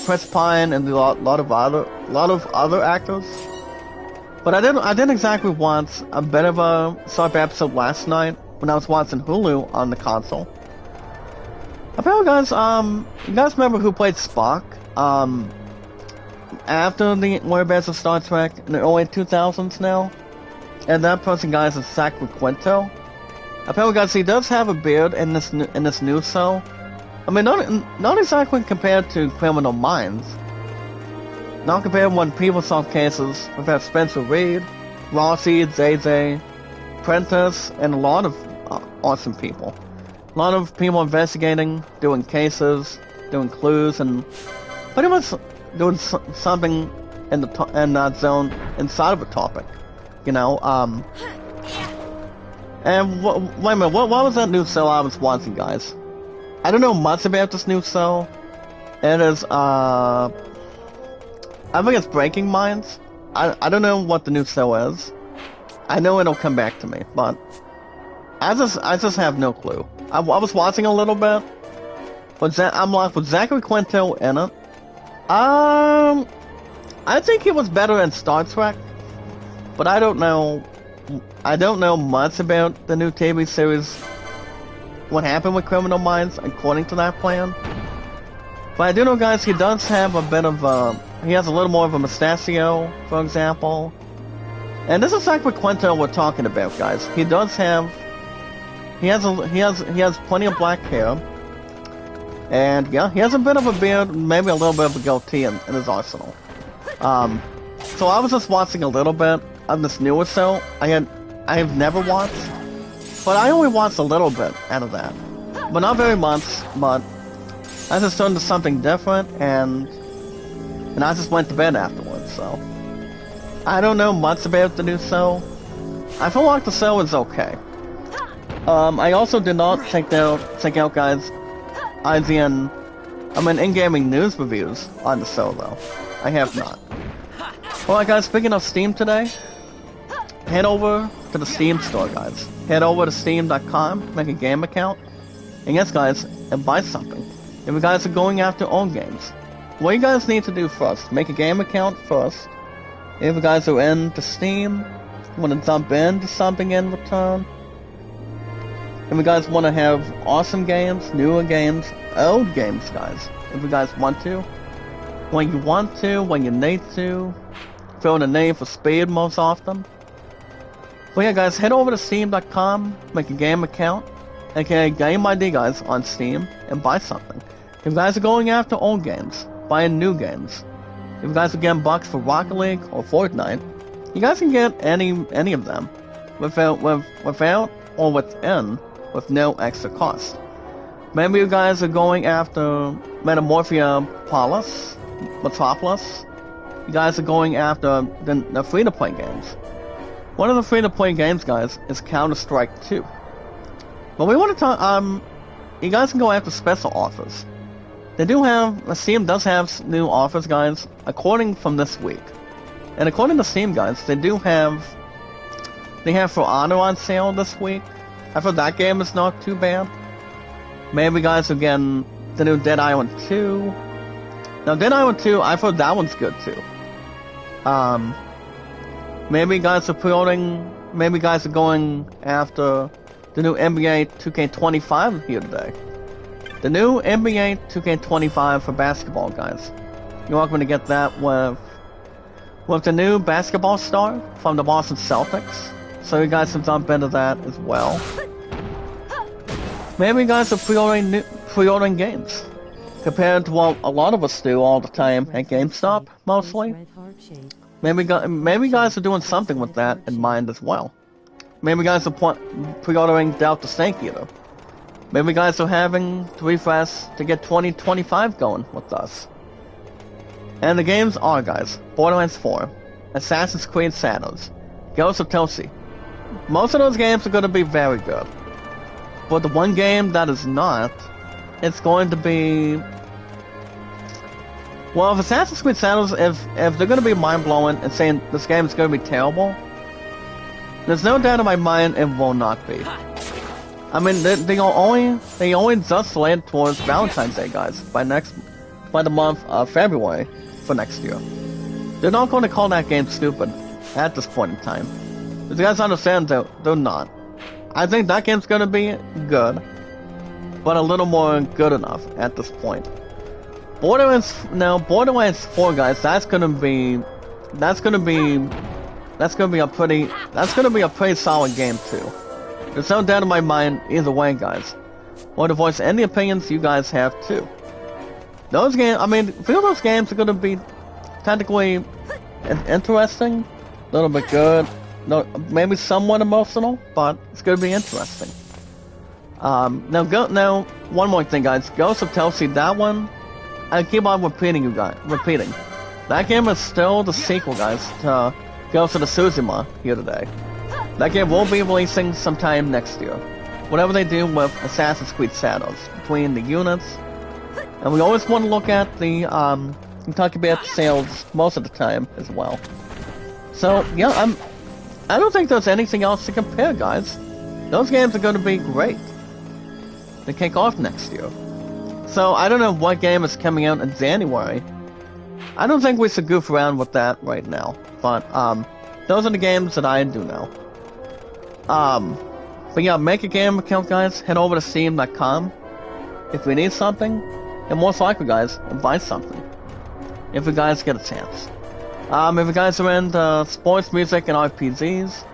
Chris Pine and a lot of other actors. But I didn't exactly watch a bit of a sub episode last night when I was watching Hulu on the console. Apparently, guys, you guys remember who played Spock? After the whereabouts of Star Trek in the early 2000s now? And that person, guys, is Zachary Quinto. Apparently, guys, he does have a beard in this new show. I mean, not exactly compared to Criminal Minds. Not compared when people solve cases without Spencer Reed, Rossi, JJ, Prentice, and a lot of awesome people. A lot of people investigating, doing cases, doing clues, and pretty much doing something in that zone inside of a topic. You know, and wait a minute, what was that new show I was watching, guys? I don't know much about this new show. It is, I think it's Breaking Minds. I don't know what the new show is. I know it'll come back to me, but I just have no clue. I was watching a little bit, but I'm like, with Zachary Quinto in it. I think he was better in Star Trek, but I don't know. I don't know much about the new TV series. What happened with Criminal Minds, according to that plan. But I do know, guys, he does have a bit of he has a little more of a mustachio, for example. And this is Zachary Quinto we're talking about, guys. He does have, he has plenty of black hair. And yeah, he has a bit of a beard, maybe a little bit of a goatee in his arsenal. So I was just watching a little bit of this newer show. I have never watched, but I only watched a little bit out of that. But not very much, but I just turned to something different, and I just went to bed afterwards, so. I don't know much about the new show. I feel like the show is okay. I also did not check out, guys, in-gaming news reviews on the show, though. I have not. Alright, guys, speaking of Steam today, head over to the Steam store, guys. Head over to steam.com, make a game account, and yes, guys, and buy something. If you guys are going after own games, what you guys need to do first, make a game account first. If you guys are into Steam, want to jump into something in return. If you guys want to have awesome games, newer games, old games, guys. If you guys want to. When you want to, when you need to. Throw in a name for speed most often. But yeah, guys, head over to steam.com, make a game account, aka Game ID, guys, on Steam, and buy something. If you guys are going after old games, buying new games. If you guys are getting bucks for Rocket League or Fortnite, you guys can get any of them without or with no extra cost. Maybe you guys are going after Metropolis. You guys are going after the free-to-play games. One of the free-to-play games, guys, is Counter-Strike 2. But we want to talk, you guys can go after special offers. Steam does have new offers, guys, according from this week. And according to Steam, guys, they have For Honor on sale this week. I thought that game is not too bad. Maybe you guys are getting the new Dead Island 2. Now, Dead Island 2, I thought that one's good too. Maybe you guys are going after the new NBA 2K25 here today. The new NBA 2K25 for basketball, guys. You're welcome to get that with the new basketball star from the Boston Celtics. So you guys can jump into that as well. Maybe you guys are pre-ordering games. Compared to what a lot of us do all the time at GameStop, mostly. Maybe you guys are doing something with that in mind as well. Maybe you guys are pre-ordering Delta Snake Eater. Maybe you guys are having to refresh to get 2025 going with us. And the games are, guys, Borderlands 4, Assassin's Creed Shadows, Ghost of Tsushima. Most of those games are going to be very good. But the one game that is not, it's going to be... Well, if Assassin's Creed Shadows, if they're going to be mind-blowing and saying this game is going to be terrible, there's no doubt in my mind it will not be. I mean, they only just led towards Valentine's Day, guys, by the month of February for next year. They're not going to call that game stupid at this point in time. But you guys understand that they're not. I think that game's going to be good, but a little more good enough at this point. Borderlands 4, guys, that's gonna be a pretty solid game too. There's no doubt in my mind either way, guys. I want to voice any opinions you guys have too. Those games, I mean, a few of those games are gonna be technically interesting, a little bit good, maybe somewhat emotional, but it's gonna be interesting. Now, one more thing, guys. Ghost of Tsushima, that one, I keep on repeating. That game is still the sequel, guys, to Ghost of Tsushima here today. That game will be releasing sometime next year. Whatever they do with Assassin's Creed Shadows, between the units. And we always want to look at the, talk about sales most of the time as well. So, yeah, I don't think there's anything else to compare, guys. Those games are going to be great. They kick off next year. So I don't know what game is coming out in January. I don't think we should goof around with that right now. But those are the games that I do know. But yeah, make a game account, guys. Head over to Steam.com. If we need something, and most likely, guys, buy something. If you guys get a chance. If you guys are into sports, music, and RPGs,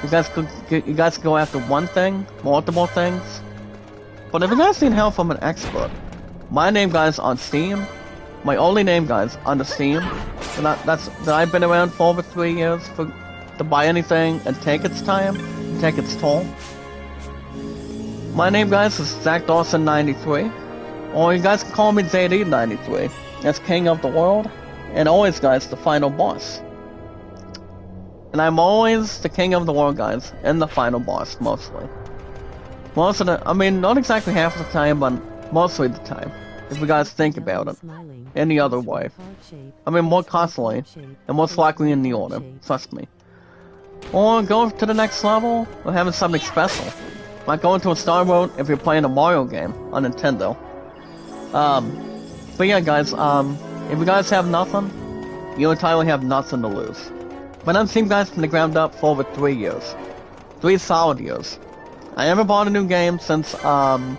you guys can go after one thing, multiple things. But if you guys need help from an expert, my name, guys, on Steam, my only name, guys, on the Steam, that I've been around for over 3 years to buy anything and take its time, take its toll. My name, guys, is Zach Dawson93, or you guys can call me ZD93. That's King of the World, and always, guys, the final boss. And I'm always the King of the World, guys, and the final boss, mostly. Most of the, I mean, not exactly half the time, but mostly the time. If you guys think about it, any other way. I mean, more constantly, and most likely in the order, trust me. Or go to the next level, or having something special. Like going to a Star World if you're playing a Mario game on Nintendo. But yeah, guys, if you guys have nothing, you entirely have nothing to lose. But I've seen guys from the ground up for over 3 years. 3 solid years. I haven't bought a new game since, damn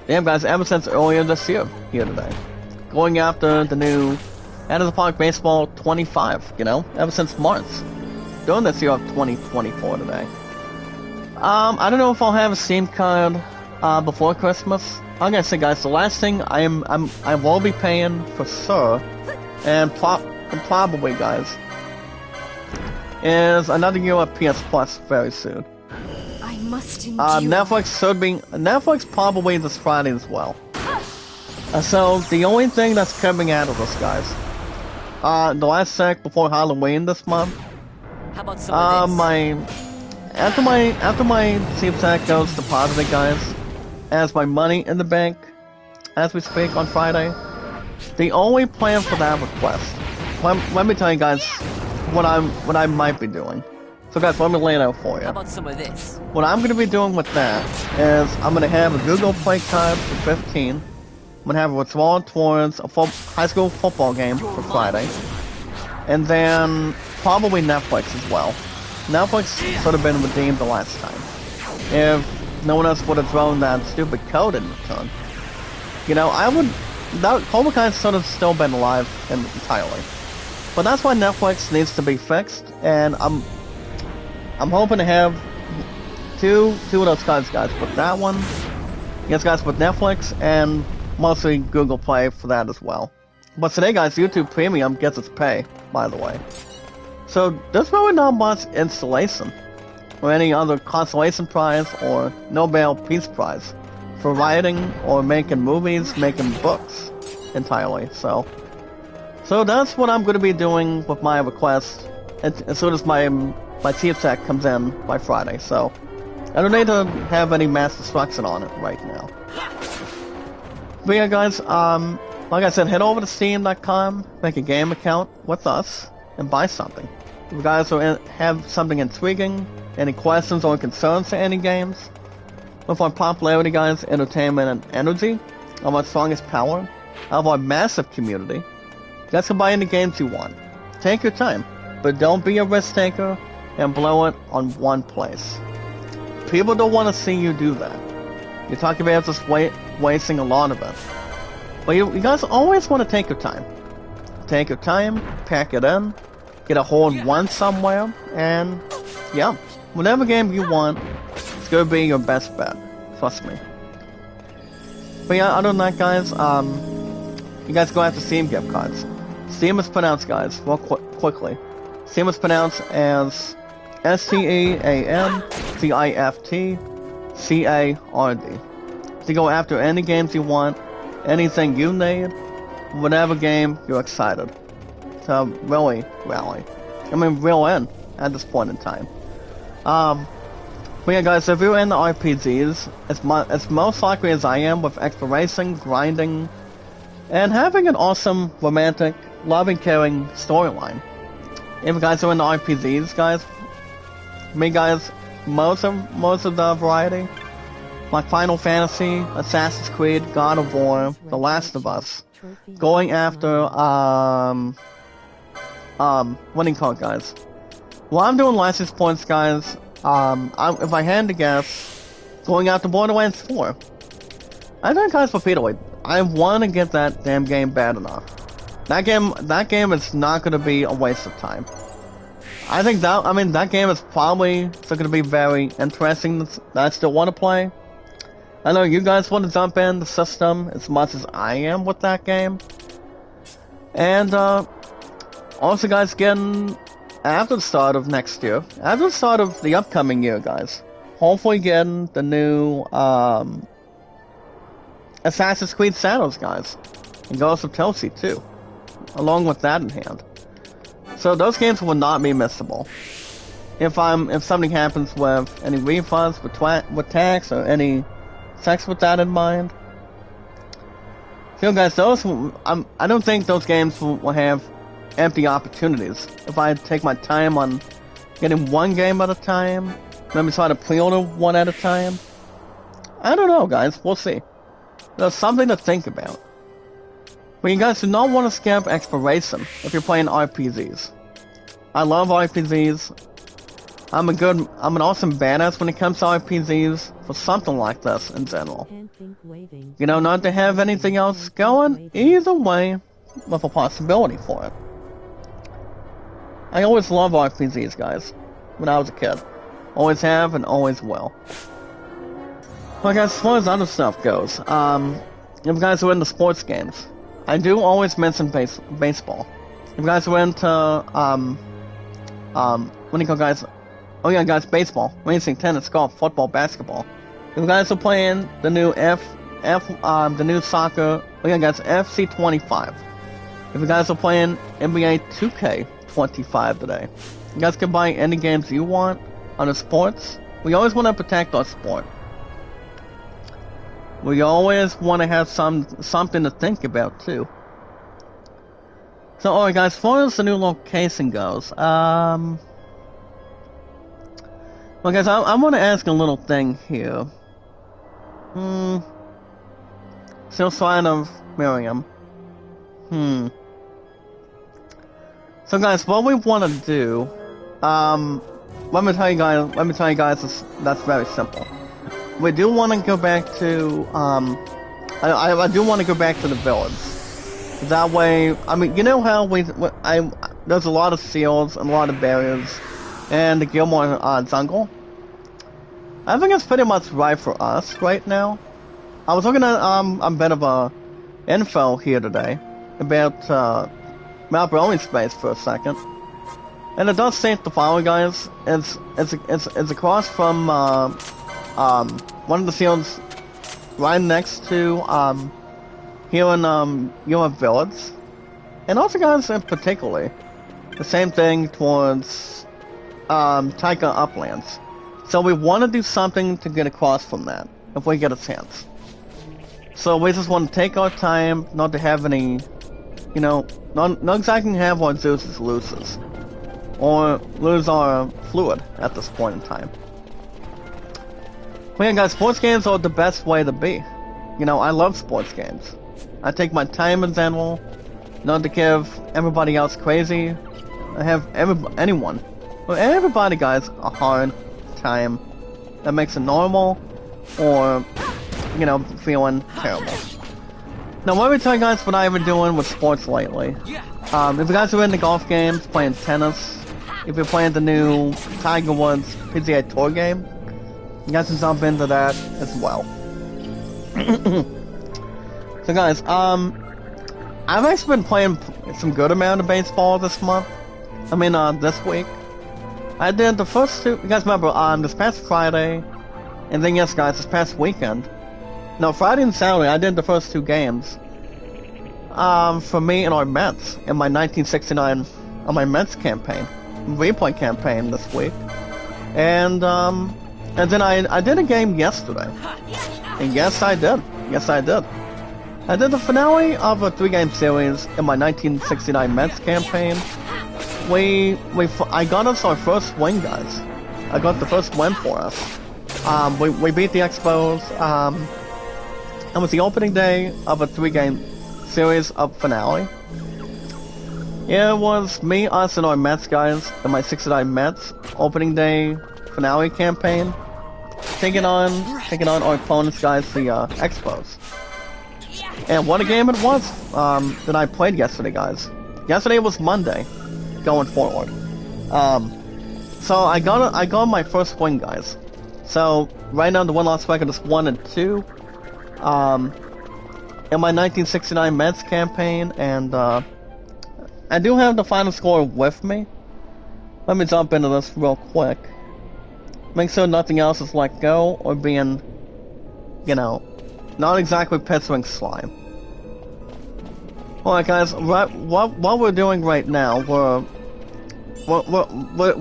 guys, ever since earlier this year, here today. Going after the new Out of the Park Baseball 25, you know, ever since March. Doing this year of 2024 today. I don't know if I'll have a Steam card, before Christmas. I'm gonna say, guys, the last thing I will be paying for sure, and probably, guys, is another year of PS Plus very soon. I must endure. Netflix probably this Friday as well. So the only thing that's coming out of this, guys, the last sec before Halloween this month. How about some of this? After my Steam sack goes deposited, guys, as my money in the bank, as we speak on Friday, the only plan for that request. Let me tell you guys what I might be doing. So guys, let me lay it out for you. How about some of this? What I'm gonna be doing with that is I'm gonna have a Google Play card for 15. I'm gonna have it withdrawn towards a high school football game for Friday, and then probably Netflix as well. Netflix should have been redeemed the last time. If no one else would have thrown that stupid code in return. You know, that Cobra Kai should have still been alive entirely. But that's why Netflix needs to be fixed, and I'm hoping to have two of those cards, guys. But that one, yes, guys, with Netflix, and mostly Google Play for that as well. But today, guys, YouTube Premium gets its pay, by the way. So there's really not much installation, or any other consolation prize, or Nobel Peace Prize, for writing, or making movies, making books, entirely. So that's what I'm going to be doing with my request, as soon as my Steam sack comes in by Friday. So I don't need to have any mass destruction on it right now. But yeah, guys, like I said, head over to Steam.com, make a game account with us, and buy something. If you guys have something intriguing, any questions or concerns to any games, with our popularity, guys, entertainment, and energy, of our strongest power, of our massive community, you guys can buy any games you want. Take your time, but don't be a risk taker and blow it on one place. People don't want to see you do that. You're talking about just wasting a lot of it. But you guys always want to take your time. Take your time, pack it in, get a hold one somewhere, and yeah, whatever game you want, it's gonna be your best bet. Trust me. But yeah, other than that, guys, you guys go after Steam gift cards. Steam is pronounced, guys, real quickly. Steam is pronounced as STEAMGIFTCARD. To go after any games you want, anything you need, whatever game you're excited to really rally. I mean, reel in at this point in time. But yeah, guys, if you're into RPGs, as most likely as I am with exploration, grinding, and having an awesome, romantic, loving, caring storyline. If you guys are into RPGs, guys, me, guys, most of the variety, like Final Fantasy, Assassin's Creed, God of War, The Last of Us, going after what do you call it, guys? Well, I'm doing license points, guys. If I had to guess, going after Borderlands 4. I think, guys, repeatedly, I want to get that damn game bad enough. That game is not going to be a waste of time. I think that game is probably still going to be very interesting that I still want to play. I know you guys want to jump in the system as much as I am with that game. And, also, guys, getting after the start of next year, after the start of the upcoming year, guys, hopefully getting the new, Assassin's Creed Shadows, guys, and Ghost of Tsushima too, along with that in hand. So those games will not be missable. If something happens with any refunds with tax or any sex with that in mind. So guys, I don't think those games will have empty opportunities. If I take my time on getting one game at a time, maybe try to pre-order one at a time. I don't know, guys. We'll see. There's something to think about. But you guys do not want to skip exploration if you're playing RPGs. I love RPGs. I'm an awesome badass when it comes to RPGs for something like this in general. You know, not to have anything else going, either way, with a possibility for it. I always love RPGs, guys, when I was a kid. Always have and always will. Well, guys, as far as other stuff goes, if you guys are into sports games, I do always mention baseball. If you guys are into, what do you call, guys? Oh yeah, guys, baseball, racing, tennis, golf, football, basketball. If you guys are playing the new the new soccer, oh yeah, guys, FC25. If you guys are playing NBA 2K25 today, you guys can buy any games you want on the sports. We always want to protect our sport. We always want to have something to think about too. So, alright guys, as far as the new location goes, well guys, I want to ask a little thing here. Still sign of Miriam. So guys, what we want to do, let me tell you guys, that's very simple. We do want to go back to, I do want to go back to the village. That way, I mean, you know how there's a lot of seals and a lot of barriers in the Gilmore jungle? I think it's pretty much right for us right now. I was looking at a bit of a info here today about Mount Brony space for a second, and it does state the following, guys. It's across from one of the fields right next to here in your village, and also, guys, in particularly the same thing towards Taika Uplands. So we want to do something to get across from that if we get a chance. So we just want to take our time, not to have any, you know, not exactly have our juices loses, or lose our fluid at this point in time. But yeah, guys, sports games are the best way to be. You know, I love sports games. I take my time in general, not to give everybody else crazy. I have everybody, guys, a hard time that makes it normal, or, you know, feeling terrible. Now, let me tell you guys what I've been doing with sports lately. If you guys are into golf games, playing tennis, if you're playing the new Tiger Woods PGA Tour game, you guys can jump into that as well. So guys, I've actually been playing some good amount of baseball this month. I mean, this week. I did the first two, you guys remember, this past Friday, and then yes guys, this past weekend. No, Friday and Saturday, I did the first two games. For me and our Mets, in my 1969, on my Mets campaign, replay campaign this week. And then I did a game yesterday. And yes, I did. Yes, I did. I did the finale of a 3-game series in my 1969 Mets campaign. I got us our first win, guys. I got the first win for us. We beat the Expos. It was the opening day of a 3-game series of finale. Yeah, it was me, us, and our Mets guys in my 69 Mets opening day finale campaign, taking on our opponents guys, the Expos. And what a game it was that I played yesterday, guys. Yesterday was Monday, going forward. So I got my first win, guys. So right now the win-loss record is 1-2. In my 1969 Mets campaign, and I do have the final score with me. Let me jump into this real quick. Make sure nothing else is let go or being, you know, not exactly pissing slime. Alright guys, what we're doing right now,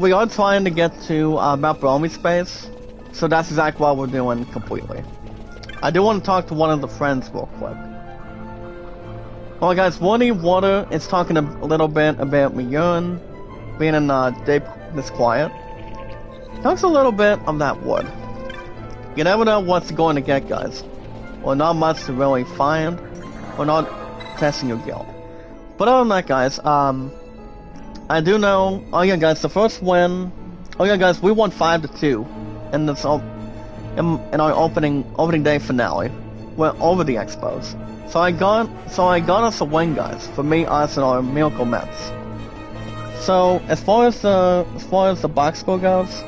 we are trying to get to Mount Bromy space, so that's exactly what we're doing completely. I do want to talk to one of the friends real quick. Alright guys, Woody Water is talking a little bit about Miyun being in this quiet. Talks a little bit of that wood. You never know what's going to get, guys. Or not much to really find, or not testing your guild. But other than that, guys, I do know. Oh yeah, guys, the first win. Oh yeah, guys, we won 5-2 in this in our opening day finale. We're over the Expos. So I got us a win, guys, for me, us, and our Miracle Mets. So as far as the box score goes,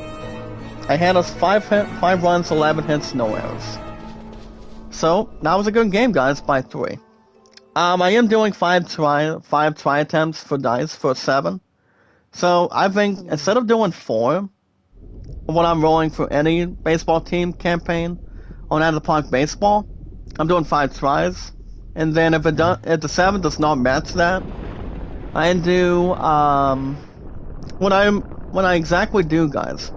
I had us 5 runs, 11 hits, no errors. So that was a good game, guys, by 3. I am doing 5 try attempts for dice for 7. So I think instead of doing 4, when I'm rolling for any baseball team campaign on Out of the Park Baseball, I'm doing 5 tries. And then if the 7 does not match that, I do what I exactly do, guys.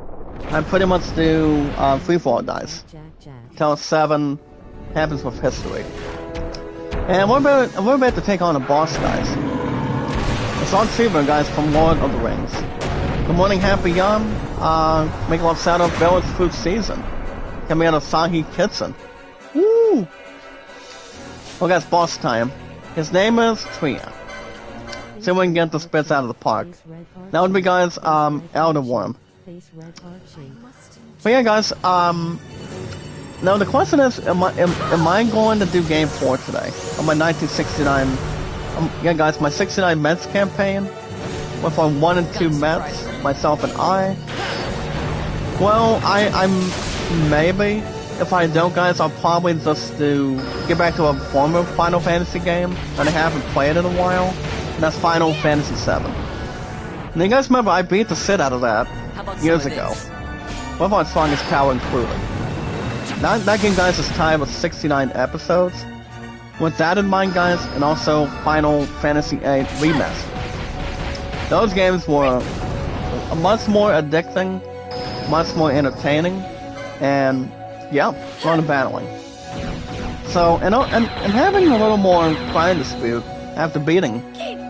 I pretty much do free fall dice till 7 happens with history. And we're about to take on a boss, guys. It's on Seaver, guys, from Lord of the Rings. Good morning, Happy Yum. Make love sound of Village Food Season. Coming out of Sahi Kitchen. Woo! Well, guys, boss time. His name is Tria. See if we can get the spits out of the park. That would be, guys, Elder Worm. But yeah, guys, now the question is, am I going to do game 4 today? On my 1969, yeah, guys, my 69 Mets campaign, with our 1 and 2 Mets, myself and I. Well, I'm maybe. If I don't, guys, I'll probably just get back to a former Final Fantasy game that I haven't played in a while, and that's Final Fantasy VII. Now, you guys remember I beat the shit out of that years ago, with our strongest power included. That game, guys, is tied with 69 episodes. With that in mind, guys, and also Final Fantasy VIII Remastered. Those games were much more addicting, much more entertaining, and yeah, fun and battling. So, and having a little more pride dispute after beating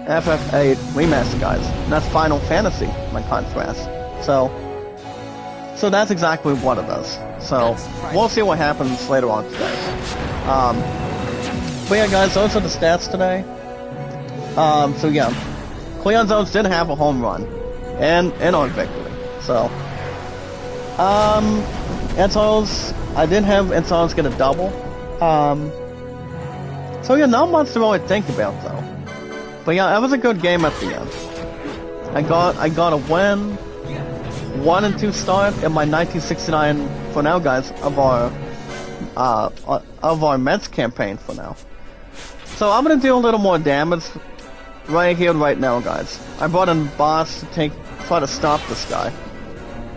FF8 Remastered, guys. And that's Final Fantasy, by contrast. So that's exactly what it is. So, we'll see what happens later on today. But yeah, guys, those are the stats today. So yeah, Cleon Zones did have a home run, and on victory. So, Enso's, I did have Enso's get a double. So yeah, not much to really think about though. But yeah, that was a good game at the end. I got a win, 1 and 2 start in my 1969 for now, guys, of our Mets campaign for now. So I'm gonna do a little more damage right here, right now, guys. I brought in boss to try to stop this guy.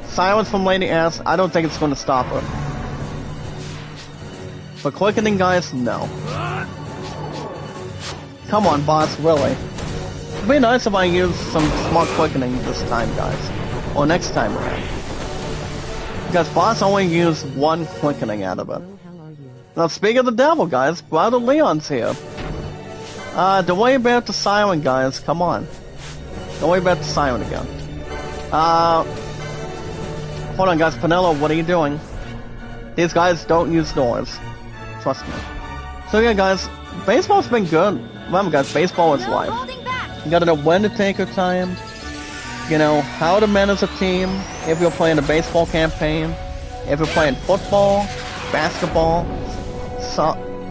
Silence from Lady S, I don't think it's gonna stop her. But quickening, guys, no. Come on, boss, really. It'd be nice if I use some smart quickening this time, guys. Or next time around. Because boss only used 1 quickening out of it. Now, speaking of the devil, guys, Brother Leon's here. Don't worry about the siren, guys, come on. Don't worry about the siren again. Hold on, guys. Penelo, what are you doing? These guys don't use doors. Trust me. So yeah, guys, baseball's been good. Remember, guys, baseball is life. You gotta know when to take your time. You know, how to manage a team. If you're playing a baseball campaign. If you're playing football, basketball,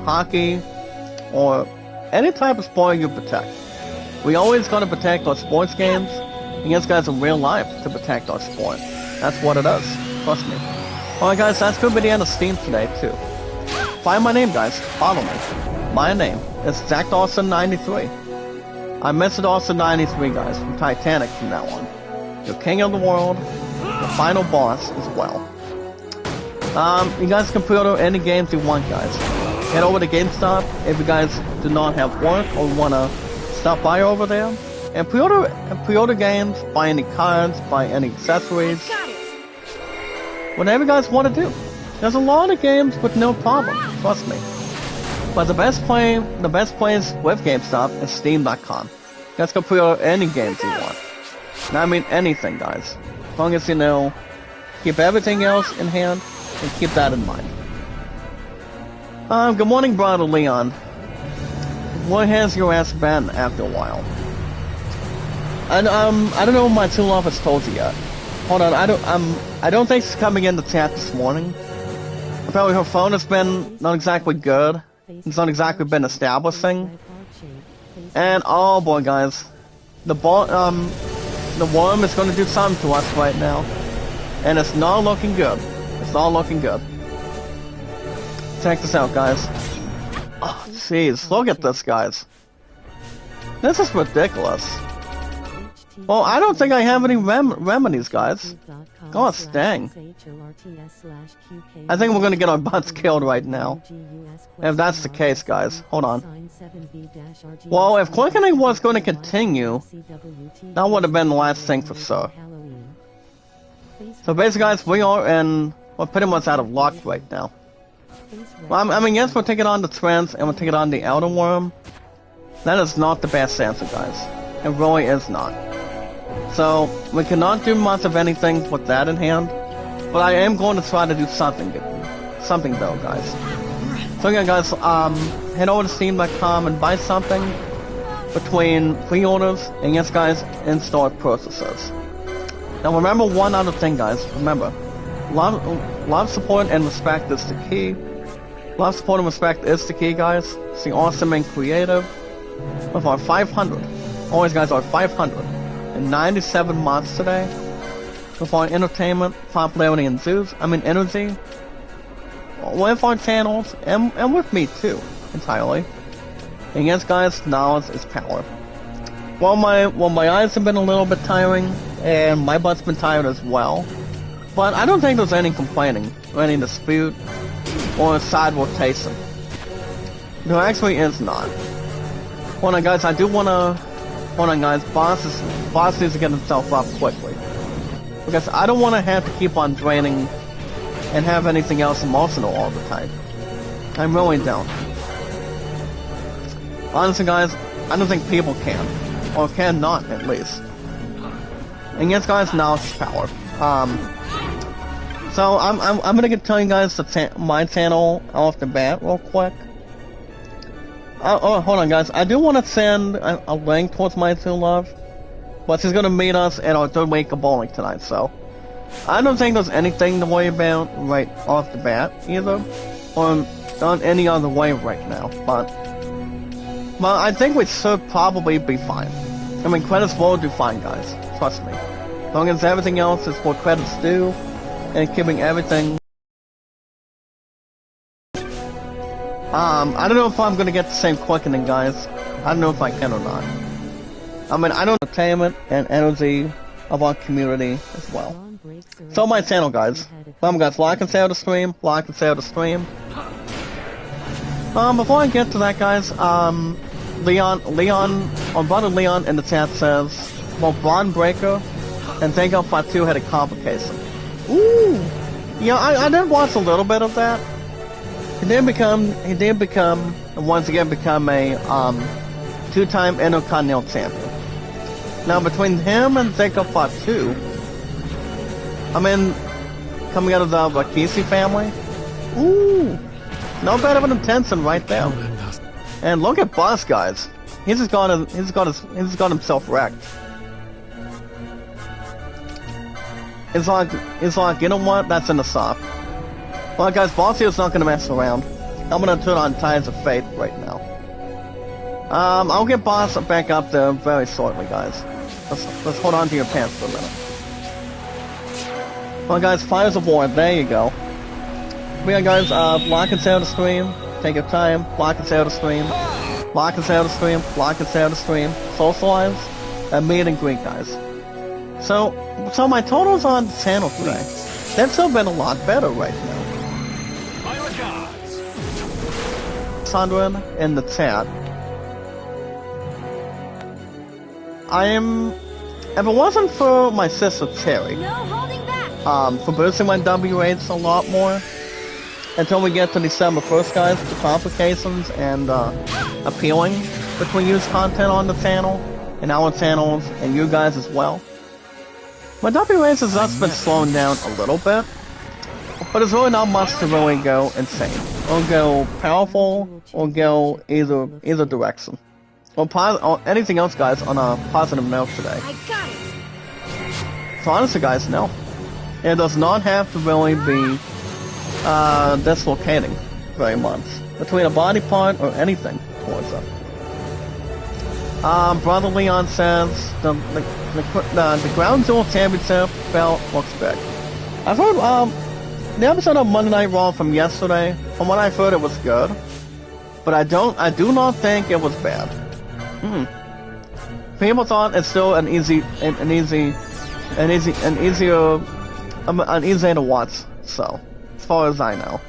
hockey, or any type of sport you protect. We always gotta protect our sports games against guys in real life to protect our sport. That's what it is. Trust me. Alright guys, that's gonna be the end of Steam today too. Find my name, guys. Follow me. My name is Zach Dawson 93. I'm Mr. Dawson 93, guys, from Titanic from now on. Your king of the world, the final boss as well. You guys can pre-order any games you want, guys. Head over to GameStop if you guys do not have work or wanna stop by over there. And pre-order games, buy any cards, buy any accessories. Whatever you guys want to do. There's a lot of games with no problem, trust me. But the best place with GameStop is Steam.com. You guys can pre-order any games you want. And I mean anything, guys. As long as you know, keep everything else in hand, and keep that in mind. Good morning, brother Leon. Where has your ass been after a while? And I don't know if my two love has told you yet. Hold on, I don't think she's coming in the chat this morning. Apparently her phone has been not exactly good. It's not exactly been establishing. And oh boy, guys, the worm is going to do something to us right now, and it's not looking good. It's not looking good. Check this out, guys. Oh, jeez, look at this, guys. This is ridiculous. Well, I don't think I have any remedies, guys. Gosh dang. I think we're gonna get our butts killed right now. If that's the case, guys. Hold on. Well, if quickening was going to continue, that would have been the last thing for sure. So basically, guys, we're pretty much out of luck right now. Well, I mean, yes, we're taking on the Trends and we're taking on the Outer Worm. That is not the best answer, guys. It really is not. So, we cannot do much of anything with that in hand. But I am going to try to do something though, guys. So again, guys, head over to Steam.com and buy something between pre-orders and yes, guys, in-store purchases. Now remember one other thing, guys. Remember, love, support, and respect is the key. Love, support, and respect is the key, guys. Stay awesome and creative. With our 500, always, guys, our 597 mods today. With our entertainment, popularity, and energy. With our channels, and with me too, entirely. And yes, guys, knowledge is power. Well, my eyes have been a little bit tiring, and my butt's been tired as well. But I don't think there's any complaining, or any dispute, or side rotation. There actually is not. Hold on, guys, hold on, guys, boss needs to get himself up quickly. Because I don't want to have to keep on draining and have anything else emotional all the time. I really don't. Honestly, guys, I don't think people can. Or cannot, at least. And yes, guys, knowledge is power. So I'm gonna tell you guys my channel off the bat real quick. Oh, hold on, guys. I do want to send a link towards my true love, but she's gonna meet us at our third week of bowling tonight. So I don't think there's anything to worry about right off the bat either, or on any other way right now. But I think we should probably be fine. I mean, credits will do fine, guys. Trust me. As long as everything else is what credits do, and keeping everything. I don't know if I'm gonna get the same quickening, guys. I don't know if I can or not. I mean, I don't know entertainment and energy of our community as well. So my channel, guys. Guys, like and share the stream. Like and share the stream. Before I get to that, guys, our brother Leon in the chat says, well, Braun Breaker and Take Out Part 2 had a complication. Ooh! Yeah, I did watch a little bit of that. He did become, and once again become a, two-time Intercontinental Champion. Now, between him and Take Out Part 2, I mean, coming out of the Rakisi family. Ooh, no better than Tencent right there. And look at Boss, guys. He's got himself wrecked. It's like, you know what? That's in the soft. Well, guys, Bossier's not gonna mess around. I'm gonna turn on Tides of Fate right now. I'll get Boss back up there very shortly, guys. Let's hold on to your pants for a minute. Well, guys, Fires of War, there you go. Yeah, guys, block and share the stream. Take your time, block and share the stream. Block and share the stream, block and share the stream. Socialize, and meet and greet, guys. So my totals on the channel today, they've still been a lot better right now. Sandra in the chat. If it wasn't for my sister Terry, for boosting my W rates a lot more, until we get to December 1st, guys, the complications and appealing between used content on the channel, and our channels, and you guys as well. My W rates has just been slowing down a little bit, but it's really not much to really go insane, or go powerful, or go either direction. Or anything else, guys, on a positive note today. I got it. So honestly, guys, no. It does not have to really be dislocating very much between a body part or anything towards it. Brother Leon says the Ground Jewel Championship belt looks big. I've heard the episode of Monday Night Raw from yesterday. From what I've heard, it was good, but I do not think it was bad. People thought it's still an easy to watch. So, as far as I know.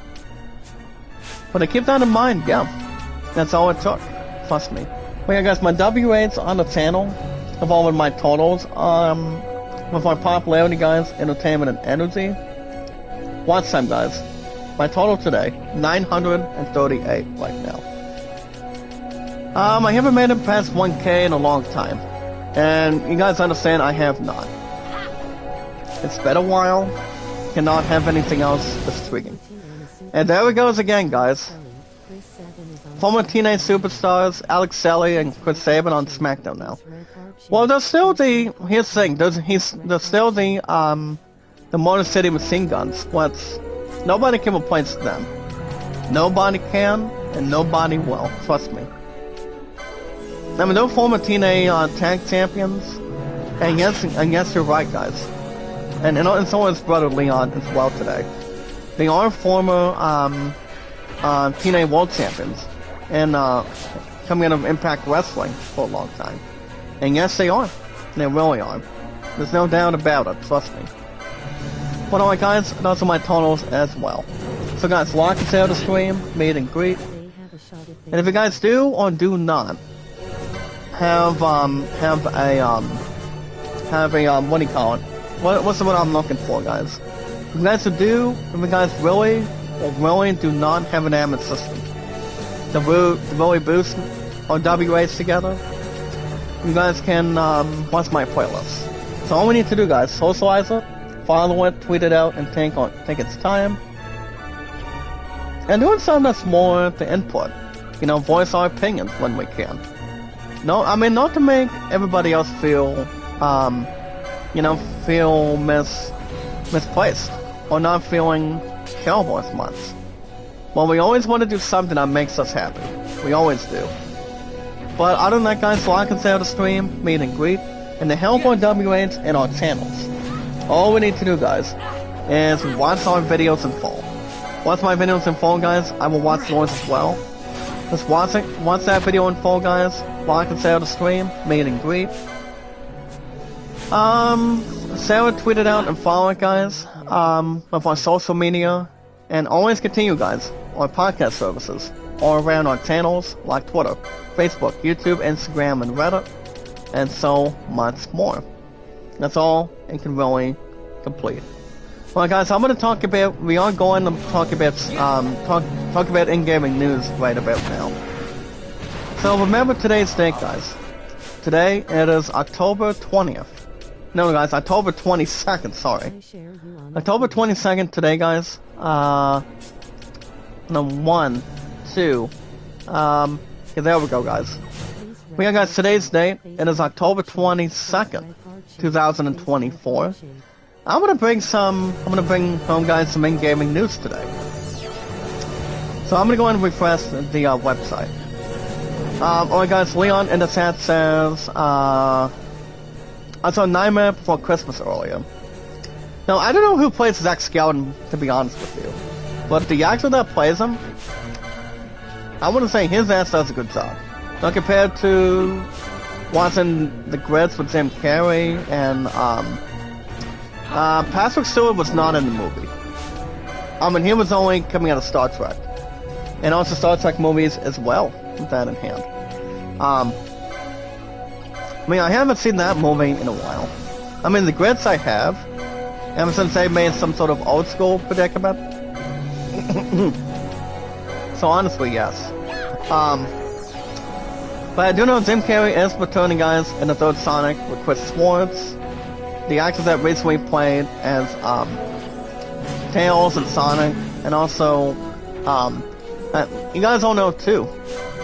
But I keep that in mind. Yeah, that's all it took. Trust me. Well, yeah, guys, my W rates on the channel, along with my totals, with my popularity, guys, entertainment, and energy. Watch time, guys. My total today, 938 right now. I haven't made it past 1K in a long time. And you guys understand, I have not. It's been a while. Cannot have anything else intriguing. And there it goes again, guys. Former teenage superstars Alex Selly and Chris Sabin on SmackDown now. Well, there's still here's the thing, there's still the Motor City Machine Guns. Nobody can replace them. Nobody can, and nobody will. Trust me. I mean, they're former TNA tag champions, and yes, you're right, guys. And so is brother Leon as well today. They are former TNA World Champions, and coming out of Impact Wrestling for a long time. And yes, they are. They really are. There's no doubt about it. Trust me. But alright, guys, those are my totals as well. So, guys, like and share the stream, meet and greet. And if you guys do or do not have a what do you call it? What's the word I'm looking for, guys? If you guys really do not have an admin system to really boost our W rates together, you guys can watch my playlist. So all we need to do, guys, socialize it, follow it, tweet it out, and take its time. And doing something that's more to input. You know, voice our opinions when we can. No, I mean, not to make everybody else feel, feel misplaced, or not feeling terrible as much. Well, we always want to do something that makes us happy. We always do. But other than that, guys, like and share the stream, meet and greet, and to help our WH and our channels. All we need to do, guys, is watch our videos in full. Watch my videos in full, guys. I will watch yours as well. Just watch that video in full, guys. Like and share the stream, meet and greet. Sarah tweeted out and follow it, guys, with our social media, and always continue, guys, our podcast services, all around our channels, like Twitter, Facebook, YouTube, Instagram, and Reddit, and so much more. That's all it can really complete. Well, guys, we are going to talk about, talk about in-gaming news right about now. So remember today's date, guys. Today, it is October 20th. No, guys, October 22nd, sorry. October 22nd today, guys. No, 1, 2. Yeah, there we go, guys. We got, guys, today's date. It is October 22nd, 2024. I'm gonna bring home, guys, some in-gaming news today. So I'm gonna go and refresh the website. Alright, guys, Leon in the chat says, I saw Nightmare Before Christmas earlier. Now, I don't know who plays Zack Skeleton, to be honest with you. But the actor that plays him, I wouldn't say his ass does a good job. Now, compared to watching The Grits with Jim Carrey, and, Patrick Stewart was not in the movie. I mean, he was only coming out of Star Trek. And also Star Trek movies as well, with that in hand. I mean, I haven't seen that movie in a while. I mean, The Grits I have, ever since they made some sort of old school predicament. So honestly, yes. But I do know Jim Carrey is returning, guys, in the third Sonic with Chris Schwartz. The actors that recently played as Tails and Sonic, and also you guys all know too,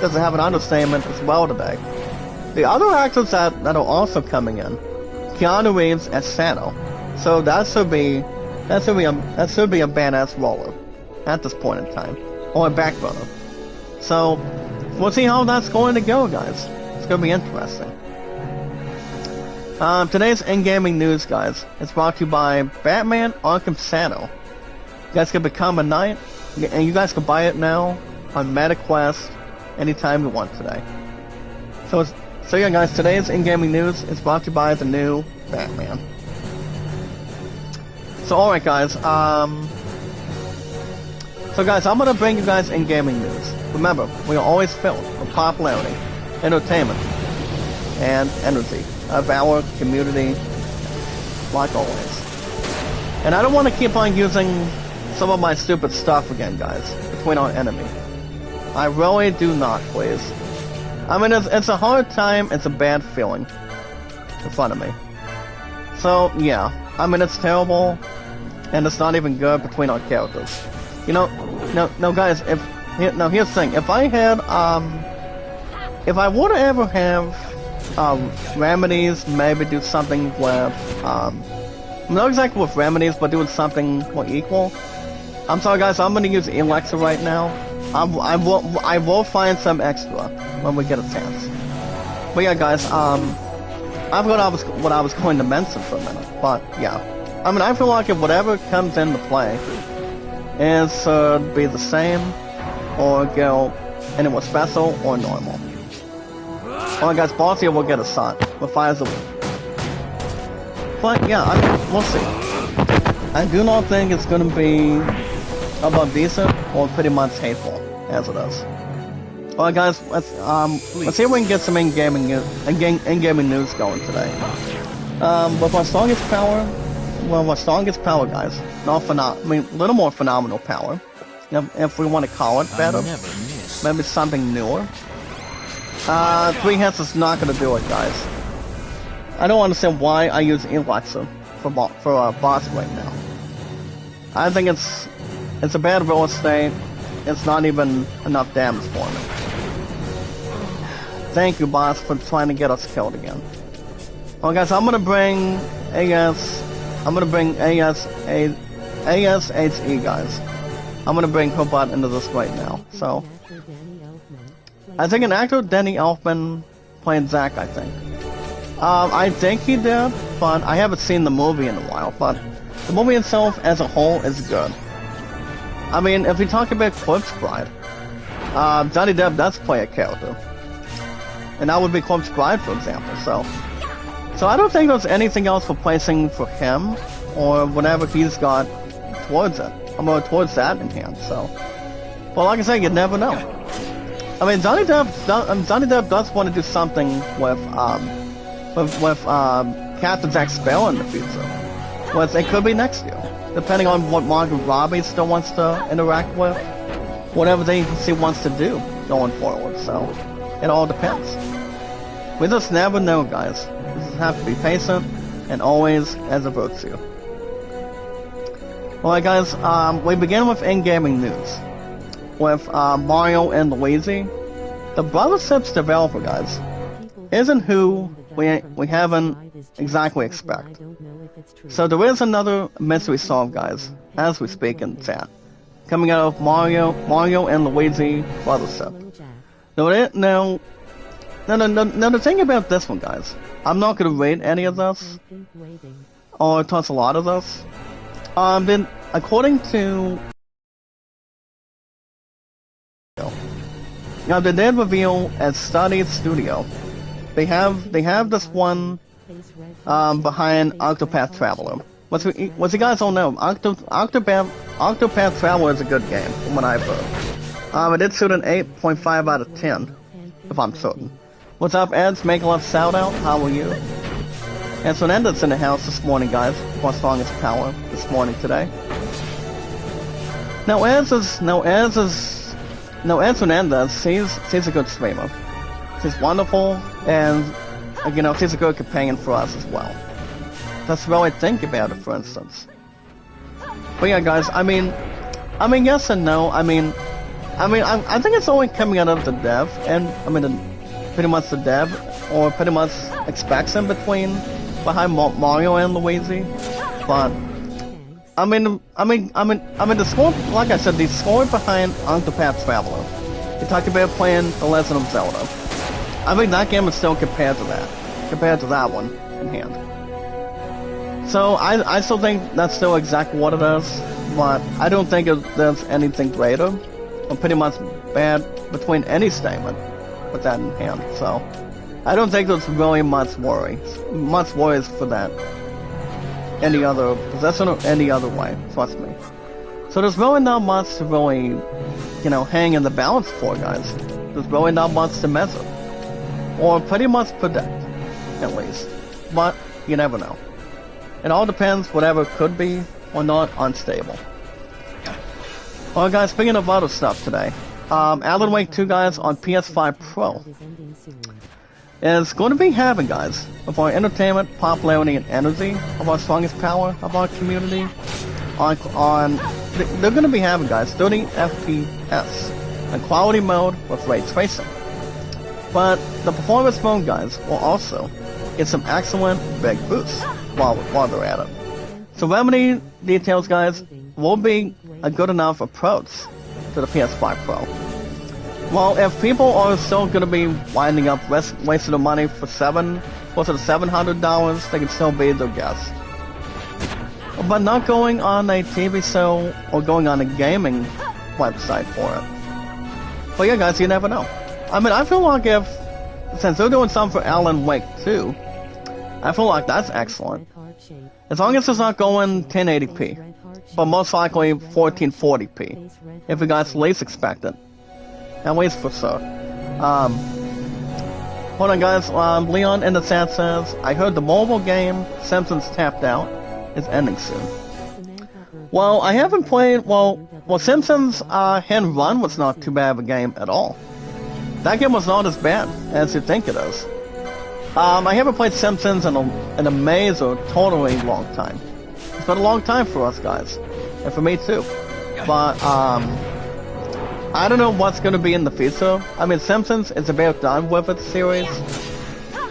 doesn't have an understatement as well today. The other actors that are also coming in, Keanu Reeves as Sano. So that should be a badass roller at this point in time, or a back runner. So we'll see how that's going to go, guys. It's going to be interesting. Today's in-gaming news, guys, is brought to you by Batman Arkham Shadow. You guys can become a knight, and you guys can buy it now on MetaQuest anytime you want today. So yeah, guys, today's in-gaming news is brought to you by the new Batman. So alright, guys, so guys, I'm gonna bring you guys in-gaming news. Remember, we are always filled with popularity, entertainment, and energy of our community, like always. And I don't want to keep on using some of my stupid stuff again, guys, between our enemy. I really do not, please. I mean, it's a hard time, it's a bad feeling in front of me. So, yeah, I mean, it's terrible, and it's not even good between our characters. You know, no, guys, here's the thing, if I had, if I would ever have, remedies, maybe do something with, not exactly with remedies, but doing something more equal. I'm sorry, guys, I'm gonna use Elixir right now. I will find some extra when we get a chance. But yeah, guys, I forgot what I was going to mention for a minute, but yeah. I mean, I feel like if whatever comes into play is be the same, or go anywhere special or normal. Alright, guys, Boss here will get a shot with Fire's a win. But yeah, I mean, we'll see. I do not think it's gonna be above decent or pretty much hateful as it is. Alright, guys, let's see if we can get some in-gaming news going today. With our strongest power, guys, not I mean, a little more phenomenal power, if we want to call it better, maybe something newer. 3 hits is not gonna do it, guys. I don't understand why I use Elixir for boss right now. I think it's a bad real estate. It's not even enough damage for me. Thank you, boss, for trying to get us killed again. Well, guys, I'm gonna bring ASHE, guys. I'm gonna bring her butt into this right now. So, I think an actor, Danny Elfman, playing Zack, I think. I think he did, but I haven't seen the movie in a while, but the movie itself as a whole is good. I mean, if we talk about Corpse Bride, Johnny Depp does play a character. And that would be Corpse Bride, for example, so I don't think there's anything else replacing for him, or whatever he's got towards it. I'm going towards that in hand, so. Well, like I said, you never know. I mean, Johnny Depp does want to do something with Captain Jack Sparrow in the future. Well, it could be next year, depending on what Margot Robbie still wants to interact with, whatever she wants to do going forward, so it all depends. We just never know, guys. We just have to be patient and always as a virtue. Alright guys, we begin with in-gaming news. With Mario and Luigi. The Brothership's developer, guys, isn't who we haven't exactly expect. So there is another mystery solved, guys, as we speak in chat, coming out of Mario and Luigi Brothership. Now the thing about this one, guys, I'm not gonna rate any of this, or touch a lot of this. Then according to now they did reveal at Study Studio, they have this one behind Octopath Traveler. What you guys all know, Octopath Traveler is a good game from what I've heard. It did suit an 8.5 out of 10, if I'm certain. What's up, Eds? Make a love shout out. How are you? And so Enda's in the house this morning, guys. For Strongest Power this morning today. Now Eds Fernandez, she's a good streamer. She's wonderful, and you know, she's a good companion for us as well. That's the way I think about it, for instance. But yeah, guys, I mean, yes and no. I think it's only coming out of the dev, and pretty much the dev, or pretty much expects in between behind Mario and Luigi. But the score, like I said, the score behind Octopath Traveler. You talked about playing The Legend of Zelda. I think that game is still compared to that one in hand. So I still think that's still exactly what it is, but I don't think there's anything greater, or pretty much bad between any statement with that in hand. So I don't think there's really much worries for that. Any other possession or any other way, trust me. So there's really not much to really, you know, hang in the balance for, guys. There's really not much to measure. Or pretty much predict, at least. But you never know. It all depends, whatever could be or not unstable. Alright guys, speaking of other stuff today. Alan Wake 2, guys, on PS5 Pro. Is going to be having, guys, of our entertainment, popularity, and energy, of our strongest power, of our community, they're going to be having, guys, 30 FPS, and quality mode with ray tracing. But the performance mode, guys, will also get some excellent big boosts while they're at it. So Remedy details, guys, will be a good enough approach to the PS5 Pro. Well, if people are still going to be winding up wasting their money for closer to $700, they can still be their guest. But not going on a TV show or going on a gaming website for it. But yeah, guys, you never know. I feel like since they're doing something for Alan Wake 2, I feel like that's excellent. As long as it's not going 1080p, but most likely 1440p, if you guys least expect it. At least for sure. Hold on, guys. Leon in the chat says, I heard the mobile game Simpsons Tapped Out is ending soon. Well, I haven't played. Well, Simpsons Hit and Run was not too bad of a game at all. That game was not as bad as you think it is. I haven't played Simpsons in a maze or totally long time. It's been a long time for us guys, and for me too. But I don't know what's going to be in the future. Simpsons is about done with its series,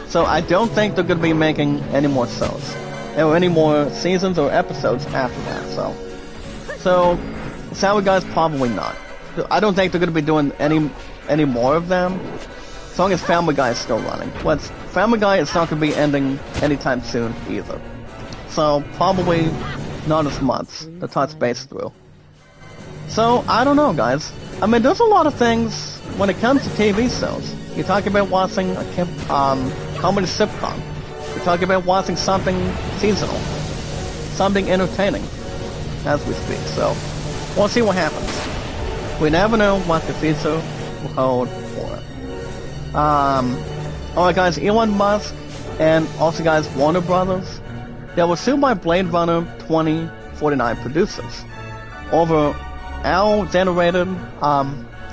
so I don't think they're going to be making any more shows, or any more seasons or episodes after that. So sadly, guys, probably not. I don't think they're going to be doing any more of them, as long as Family Guy is still running. But Family Guy is not going to be ending anytime soon either. So probably not as much to touch base through. So I don't know, guys. There's a lot of things when it comes to TV shows. You talk about watching a comedy sitcom. You talk about watching something seasonal, something entertaining, as we speak. So we'll see what happens. We never know what the future will hold for it. Alright, guys. Elon Musk and also, guys, Warner Brothers, they were sued by Blade Runner 2049 producers over generated,